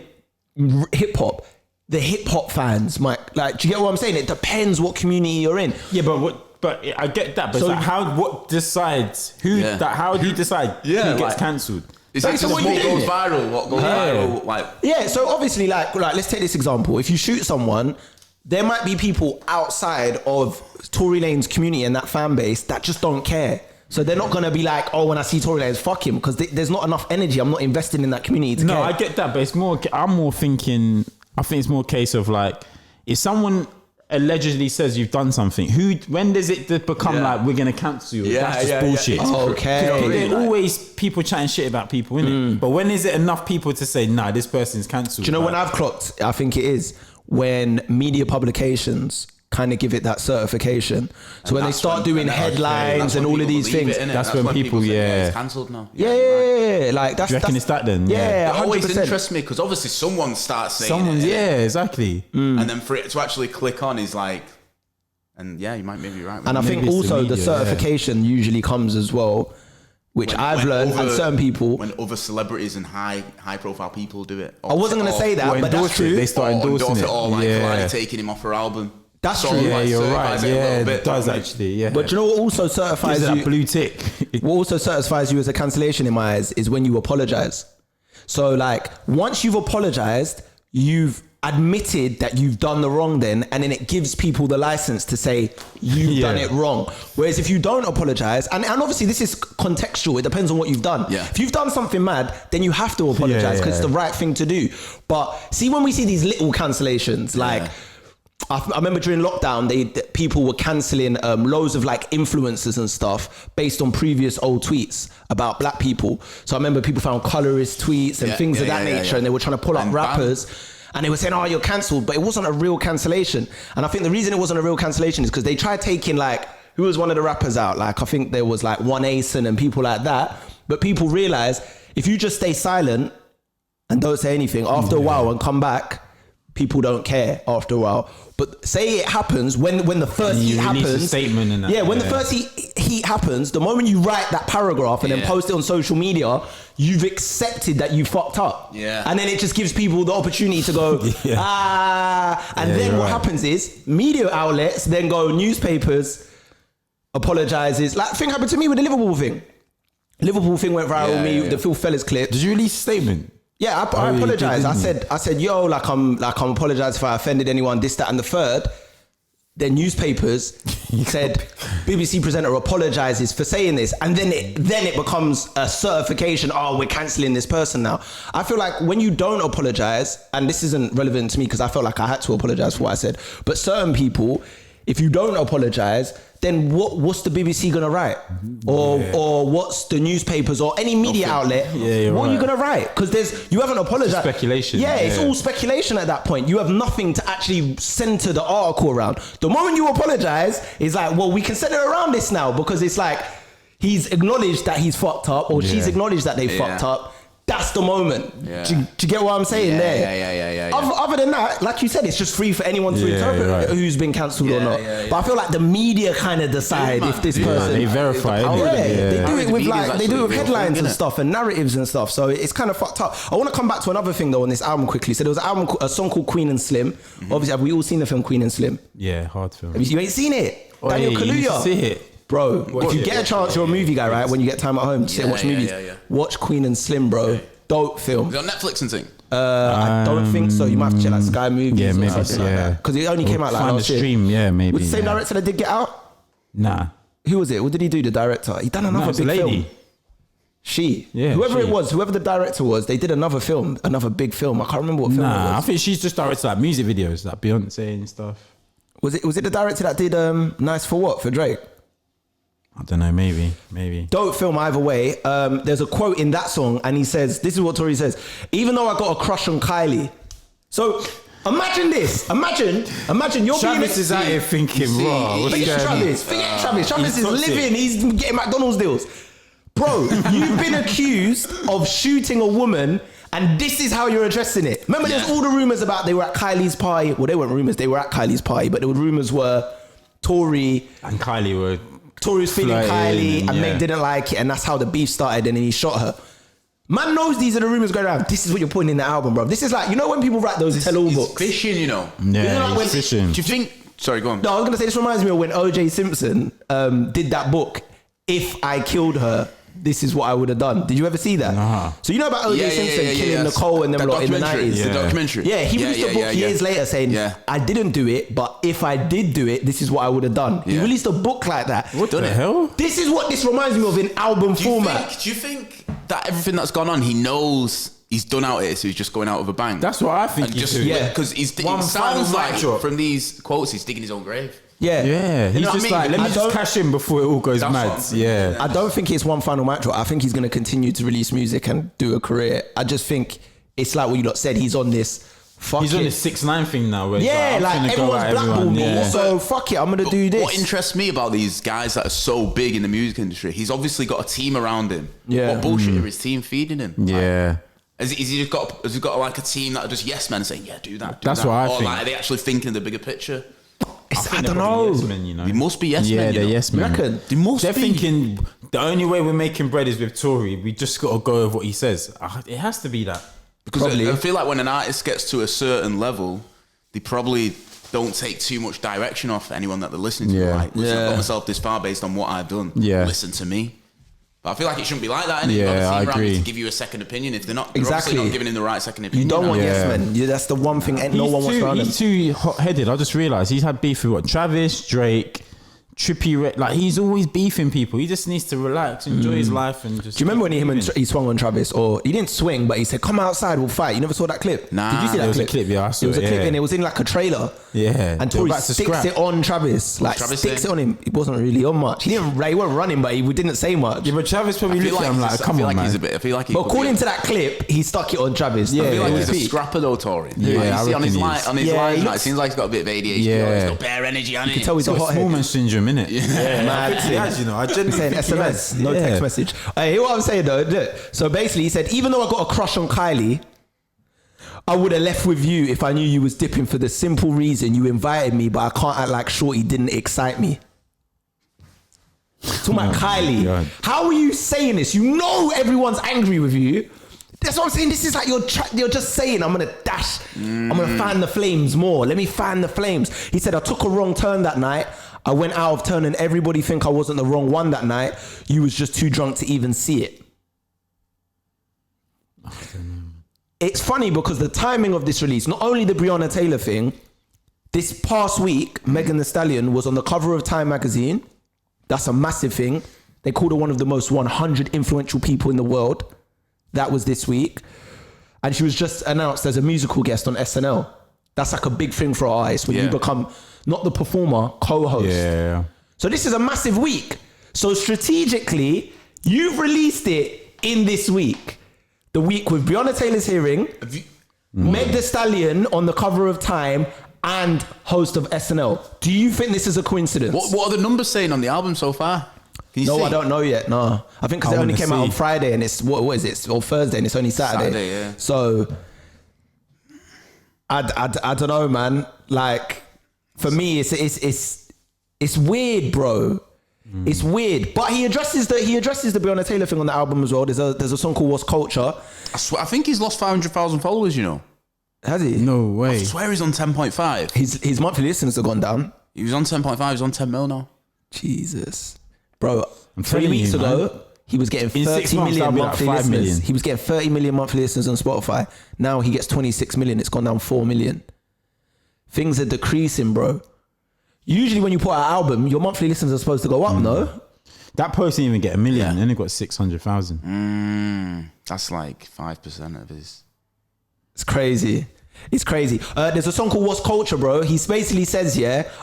hip hop, the hip hop fans might, like, do you get what I'm saying? It depends what community you're in. Yeah, but I get that. But so what decides who? How do you decide who gets cancelled? It's like what goes viral, what goes viral, like. Yeah, so obviously, like, let's take this example. If you shoot someone, there might be people outside of Tory Lanez's community and that fan base that just don't care. So they're not gonna be like, oh, when I see Tory Lanez, fuck him, because there's not enough energy. I'm not investing in that community to care. I get that, but it's more. I'm more thinking. I think it's more a case of like, if someone allegedly says you've done something, when does it become like we're gonna cancel you? That's just bullshit. Okay. There's always people chatting shit about people, innit? But when is it enough people to say, nah, this person's cancelled? Do you know when I've clocked? I think it is when media publications kind of give it that certification. So when they start doing headlines and all of these things, that's when people it's cancelled now. Yeah. Like that's. Do you reckon it's that then? Yeah, it always interests me because obviously someone starts saying it. Yeah, exactly. And then for it to actually click on is like, and you might maybe be right. And I think also the certification usually comes as well, which I've learned, and certain people, when other celebrities and high profile people do it. I wasn't going to say that, but that's true. They start endorsing it, or like taking him off her album. That's true. Yeah, you're right. Yeah, it does actually. Yeah. But you know what also certifies you? That blue tick. What also certifies you as a cancellation in my eyes is when you apologize. So like, once you've apologized, you've admitted that you've done the wrong then, and then it gives people the license to say you've done it wrong. Whereas if you don't apologize, and obviously this is contextual, it depends on what you've done. If you've done something mad, then you have to apologize because it's the right thing to do. But see, when we see these little cancellations, like I remember during lockdown, people were cancelling loads of like influencers and stuff based on previous old tweets about black people. So I remember people found colorist tweets and things of that nature, and they were trying to pull up rappers. And they were saying, oh, you're cancelled, but it wasn't a real cancellation. And I think the reason it wasn't a real cancellation is because they tried taking like, who was one of the rappers out? Like, I think there was like One Ace and people like that. But people realised if you just stay silent and don't say anything, after a while and come back, people don't care after a while. But say it happens when the first heat happens. A statement in that. Yeah, when the first heat happens, the moment you write that paragraph and then post it on social media, you've accepted that you fucked up. Yeah. And then it just gives people the opportunity to go, and then what happens is media outlets then go, newspapers apologizes. Like, thing happened to me with the Liverpool thing. Liverpool thing went viral, the Phil Fellas clip. Did you release a statement? Yeah, I apologized. I said, yo, I'm apologizing if I offended anyone, this, that, and the third. Then newspapers said, BBC presenter apologizes for saying this, and then it becomes a certification. Oh, we're cancelling this person now. I feel like when you don't apologize, and this isn't relevant to me because I felt like I had to apologize for what I said, but certain people, if you don't apologize, then what's the BBC gonna write, or what's the newspapers or any media outlet? What are you gonna write? Because you haven't apologized. Speculation. Yeah, it's all speculation at that point. You have nothing to actually center the article around. The moment you apologize, it's like, well, we can center around this now because it's like he's acknowledged that he's fucked up, or she's acknowledged that they fucked up. that's the moment. Yeah. Do you get what I'm saying there? Yeah. Other than that, like you said, it's just free for anyone to interpret who's been cancelled or not. But I feel like the media kind of decide if this person. They verify it. They do it with they do it with headlines and stuff and narratives and stuff. So it's kind of fucked up. I want to come back to another thing though on this album quickly. So there was a song called Queen and Slim. Obviously, have we all seen the film Queen and Slim? Yeah, hard film. You ain't seen it? Daniel You need to Kaluuya. see it. Bro, if you get a chance, you're a movie guy, right? When you get time at home to sit and watch movies, watch Queen and Slim, bro. Dope film. Is it on Netflix and thing? I don't think so. You might have to check like Sky Movies. Yeah, maybe. Because it only came out like last year. Stream, yeah, maybe. Was the same director that did Get Out? Nah. Who was it? What did he do? The director? He done another big film. Whoever the director was, they did another film, another big film. I can't remember what film it was. I think she's just directed like music videos, like Beyonce and stuff. Was it the director that did Nice for What for Drake? I don't know, maybe. Dope film either way. There's a quote in that song and he says, this is what Tory says, even though I got a crush on Kylie. So imagine this. Imagine you're Travis is out here thinking, bro. Forget Travis. Travis is living. He's getting McDonald's deals. Bro, you've been accused of shooting a woman and this is how you're addressing it. Remember there's all the rumours about they were at Kylie's party. Well, they weren't rumours. They were at Kylie's party. But the rumours were Tory and Kylie were... Tory was feeling Kylie and Meg didn't like it and that's how the beef started and then he shot her. Man knows these are the rumours going around. This is what you're putting in the album, bro. This is like, you know when people write those tell-all books? Fishing, you know. Yeah, like fishing. Do you think... Sorry, go on. No, I was going to say, this reminds me of when O.J. Simpson did that book, If I Killed Her, This Is What I Would Have Done. Did you ever see that? Nah. So you know about O.J. Simpson killing Nicole and them lot in the 90s? The documentary. Yeah, he released a book years later saying, I didn't do it, but if I did do it, this is what I would have done. He released a book like that. What the hell? This is what this reminds me of in album format. Do you think that everything that's gone on, he knows he's done out here, so he's just going out with a bang? That's what I think. Because it sounds like from these quotes, he's digging his own grave. Yeah. He's just like, let me just cash in before it all goes mad. Yeah. I don't think it's one final match. I think he's going to continue to release music and do a career. I just think it's like what you lot said. He's on this. He's on this 6ix9ine thing now. Where like everyone's blackballed me. So fuck it, I'm going to do this. What interests me about these guys that are so big in the music industry, he's obviously got a team around him. Yeah. What bullshit are his team feeding him? Yeah. Has he got like a team that are just yes men saying, do that, That's what I think. Or like, are they actually thinking the bigger picture? I don't know. Yes men, you know. They must be yes men. Yeah, they're yes men. Reckon? They're thinking the only way we're making bread is with Tory. We just got to go with what he says. It has to be that. Because I feel like when an artist gets to a certain level, they probably don't take too much direction off anyone that they're listening to. Yeah. Like, listen, I've got myself this far based on what I've done. Yeah. Listen to me. But I feel like it shouldn't be like that. Yeah, I agree. To give you a second opinion, if they're Exactly. obviously not giving him the right second opinion. You don't want yes men. That's the one thing. No one wants around him. He's too hot-headed. I just realised he's had beef with Travis, Drake, Trippie. Like he's always beefing people. He just needs to relax, enjoy his life, and just. Do you remember when he swung on Travis, or he didn't swing, but he said, "Come outside, we'll fight." You never saw that clip? Nah. Did you see that There was clip? a clip, yeah, I saw it was a it, clip, yeah. and it was in like a trailer. Yeah, and Tory sticks it on Travis, like Travis sticks saying? it on him. He wasn't really on much. He wasn't running, but he didn't say much. Yeah, but Travis probably looked at him like, "Come on, man." I feel like But according to that clip, he stuck it on Travis. I feel like he's a peak. scrapper though, Tory. Yeah, you see on his line, looks- it seems like he's got a bit of ADHD. Yeah. He's got bare energy on it. You can tell he's a Small hothead. man syndrome, innit? Yeah. Mad He thing. has, you know. I genuinely Saying think he SMS, has. no Yeah. text message. Hey, hear what I'm saying though? Look. So basically, he said, even though I got a crush on Kylie, I would have left with you if I knew you was dipping for the simple reason you invited me, but I can't act like Shorty didn't excite me. Talking about Kylie. God. How are you saying this? You know everyone's angry with you. That's what I'm saying. This is like you're just saying, I'm gonna dash. I'm gonna fan the flames more. Let me fan the flames. He said, I took a wrong turn that night. I went out of turn and everybody think I wasn't the wrong one that night. You was just too drunk to even see it. It's funny because the timing of this release, not only the Breonna Taylor thing, this past week, Meg Thee Stallion was on the cover of Time magazine. That's a massive thing. They called her one of the most 100 influential people in the world. That was this week. And she was just announced as a musical guest on SNL. That's like a big thing for our artists when you become not the performer, co-host. Yeah. So this is a massive week. So strategically, you've released it in this week. The week with Breonna Taylor's hearing, Meg Thee Stallion on the cover of Time, and host of SNL. Do you think this is a coincidence? What are the numbers saying on the album so far? Can No, I don't know yet. No, I think because it only came out on Friday and it's what is it? Or Thursday and it's only Saturday. Yeah. So I don't know, man. Like for me, it's weird, bro. It's weird, but he addresses the Breonna Taylor thing on the album as well. There's a song called "What's Culture." I think he's lost 500,000 followers. You know, has he? No way. I swear he's on 10.5. His monthly listeners have gone down. He was on 10.5. He's on 10 mil now. Jesus, bro. I'm 3 weeks ago, he was getting 30 million monthly listeners. million. He was getting 30 million monthly listeners on Spotify. Now he gets 26 million. It's gone down 4 million. Things are decreasing, bro. Usually when you put out an album, your monthly listeners are supposed to go up, no? That post didn't even get 1 million. Then it got 600,000. That's like 5% of his. It's crazy. It's crazy. There's a song called "What's Culture," bro. He basically says,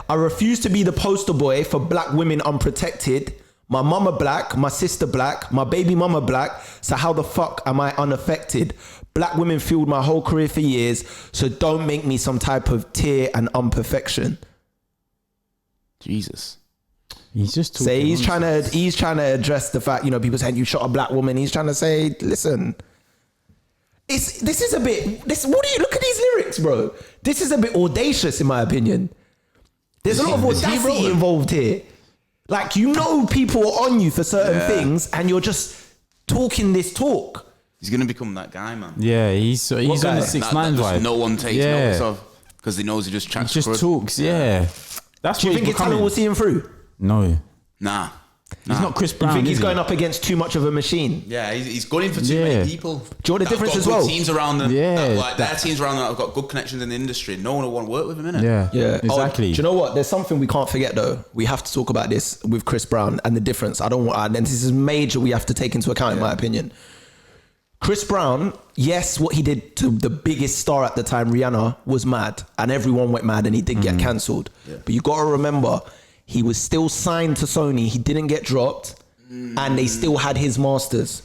I refuse to be the poster boy for black women unprotected. My mama black, my sister black, my baby mama black. So how the fuck am I unaffected? Black women fueled my whole career for years. So don't make me some type of tear and imperfection. Jesus. He's just talking. Say he's trying to address the fact, people saying you shot a black woman. He's trying to say, listen, what do you look at these lyrics, bro? This is a bit audacious in my opinion. There's a lot of audacity involved here. Like, people are on you for certain things and you're just talking this talk. He's going to become that guy, man. Yeah, he's on the 6ix9ine vibe. No one takes notice of because he knows he just chats. He just talks, That's Do you think his talent will see him through? No. Nah. He's not Chris Brown. You think he's going up against too much of a machine? Yeah, he's going for too many people. Do you know what the difference as well? Teams around them. Their teams around them that have got good connections in the industry. No one will want to work with him, innit? Yeah, exactly. Do you know what? There's something we can't forget though. We have to talk about this with Chris Brown and the difference. And this is major. We have to take into account, in my opinion. Chris Brown, yes, what he did to the biggest star at the time, Rihanna, was mad, and everyone went mad, and he did get cancelled. Yeah. But you got to remember, he was still signed to Sony. He didn't get dropped, and they still had his masters.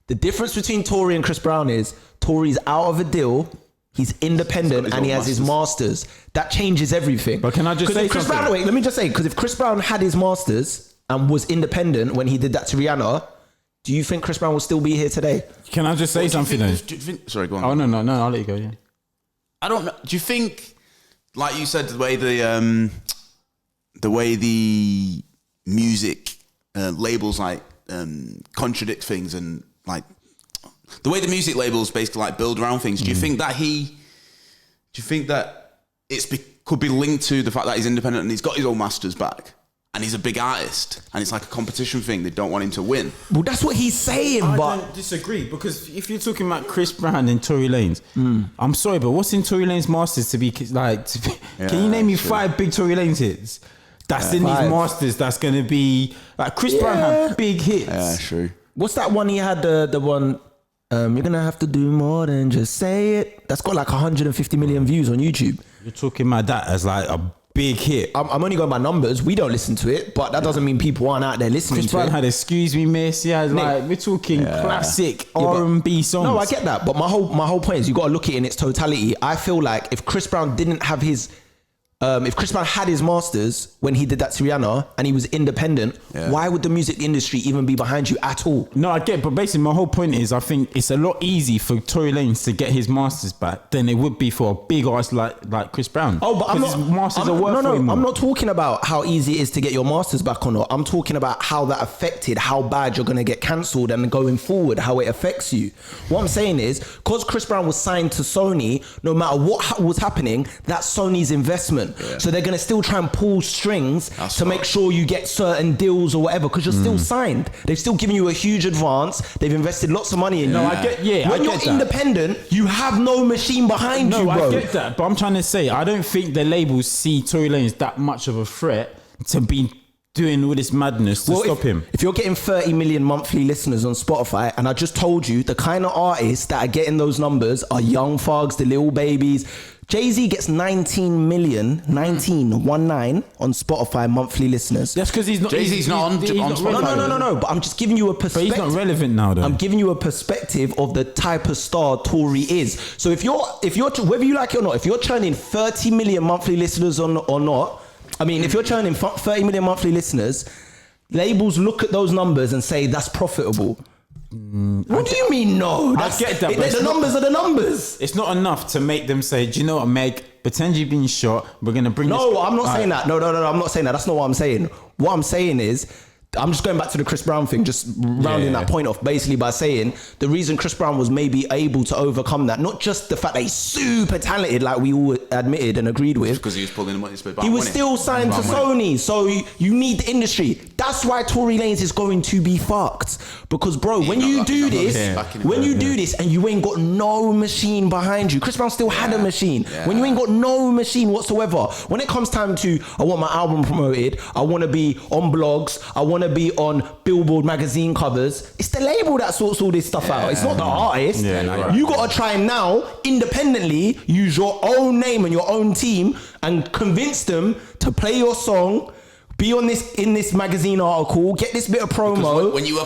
The difference between Tory and Chris Brown is Tory's out of a deal. He's independent and he has his masters. That changes everything. But can I just say something? Let me just say, because if Chris Brown had his masters and was independent when he did that to Rihanna, do you think Chris Brown will still be here today? Can I just say something though? Sorry, go on. Oh, no, I'll let you go, yeah. I don't know. Do you think, like you said, the way the music labels like contradict things and like the way the music labels basically like build around things, do you think that could be linked to the fact that he's independent and he's got his own masters back? And he's a big artist, and it's like a competition thing. They don't want him to win. Well, that's what he's saying, I but don't disagree, because if you're talking about Chris Brown and Tory Lanez, I'm sorry, but what's in Tory Lanez masters to be like? Can you name me 5 big Tory Lanez hits? That's in 5. These masters. That's going to be like Chris Brown had big hits. Yeah, true. What's that one he had? The one you're gonna have to do more than just say it. That's got like 150 million views on YouTube. You're talking about that as like a big hit. I'm only going by numbers. We don't listen to it, but that doesn't mean people aren't out there listening Chris to Brown it. had "Excuse Me, Miss." Yeah, like we're talking classic R&B songs. No, I get that, but my whole point is you got to look at it in its totality. I feel like if Chris Brown didn't have his, if Chris Brown had his masters when he did that to Rihanna and he was independent, why would the music industry even be behind you at all? No, I get, but basically my whole point is I think it's a lot easier for Tory Lanez to get his masters back than it would be for a big artist like Chris Brown. Oh, but his masters are worth for him. I'm not talking about how easy it is to get your masters back or not. I'm talking about how that affected how bad you're going to get cancelled and going forward, how it affects you. What I'm saying is, because Chris Brown was signed to Sony, no matter what was happening, that's Sony's investment. Yeah. So they're going to still try and pull strings to make sure you get certain deals or whatever, because you're still signed. They've still given you a huge advance. They've invested lots of money in you. No, I get, when you're independent, you have no machine behind you, bro. No, I get that, but I'm trying to say, I don't think the labels see Tory Lanez that much of a threat to be doing all this madness to stop him. If you're getting 30 million monthly listeners on Spotify, and I just told you the kind of artists that are getting those numbers are Young Thugs, the Lil Babies. Jay-Z gets 19 million on Spotify monthly listeners. That's because he's not. Jay-Z's not on Spotify. No. But I'm just giving you a perspective. But he's not relevant now, though. I'm giving you a perspective of the type of star Tory is. So if you're whether you like it or not, if you're churning 30 million monthly listeners or not, I mean, if you're churning 30 million monthly listeners, labels look at those numbers and say that's profitable. What do you mean no? I get that. The numbers are the numbers. It's not enough to make them say, do you know what, Meg, pretend you've been shot, we're going to bring this... No, I'm not saying that. No, I'm not saying that. That's not what I'm saying. What I'm saying is, I'm just going back to the Chris Brown thing, just rounding that point off basically by saying the reason Chris Brown was maybe able to overcome that, not just the fact that he's super talented like we all admitted and agreed with, because he was pulling the money. He was still signed to Sony, so you need the industry. That's why Tory Lanez is going to be fucked, because bro, when you do this and you ain't got no machine behind you, Chris Brown still had a machine. When you ain't got no machine whatsoever, when it comes time to, I want my album promoted, I want to be on blogs, I want to be on Billboard magazine covers, it's the label that sorts all this stuff out. It's not the artist. You got to try now independently use your own name and your own team and convince them to play your song, be on this in this magazine article, get this bit of promo. When you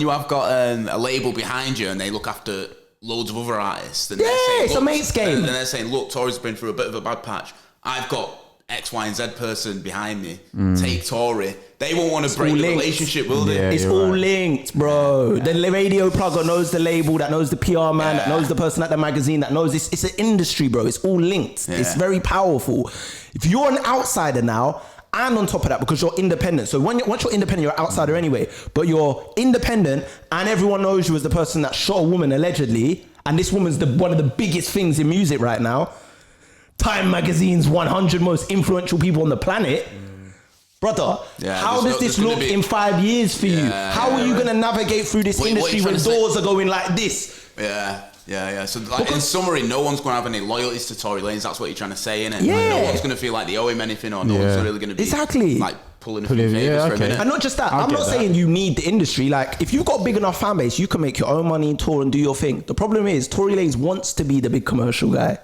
have got a label behind you and they look after loads of other artists, then it's a mate's game. And they're saying, look, Tory's been through a bit of a bad patch. I've got X, Y, and Z person behind me. Take Tory. They won't want to break the relationship, will they? It's all linked, bro. The radio plugger knows the label, that knows the PR man, that knows the person at the magazine, that knows this. It's an industry, bro. It's all linked. It's very powerful. If you're an outsider now, and on top of that, because you're independent. So once you're independent, you're an outsider anyway. But you're independent, and everyone knows you as the person that shot a woman allegedly. And this woman's one of the biggest things in music right now. Time magazine's 100 most influential people on the planet. Brother, how does this look in 5 years for you? How are you going to navigate through this industry when doors are going like this? So like, in summary, no one's going to have any loyalties to Tory Lanez. That's what you're trying to say, innit? Like, no one's going to feel like they owe him anything, or no one's really going to be like pulling a few favors for him. And not just that, I'm not saying you need the industry. Like, if you've got a big enough fan base, you can make your own money, tour and do your thing. The problem is, Tory Lanez wants to be the big commercial guy.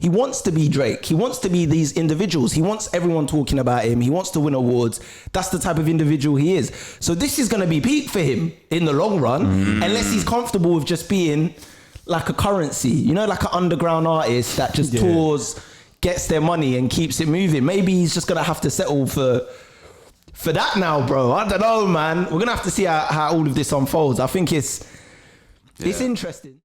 He wants to be Drake. He wants to be these individuals. He wants everyone talking about him. He wants to win awards. That's the type of individual he is. So this is going to be peak for him in the long run, unless he's comfortable with just being like a currency, you know, like an underground artist that just tours, gets their money and keeps it moving. Maybe he's just going to have to settle for that now, bro. I don't know, man. We're going to have to see how all of this unfolds. I think it's interesting.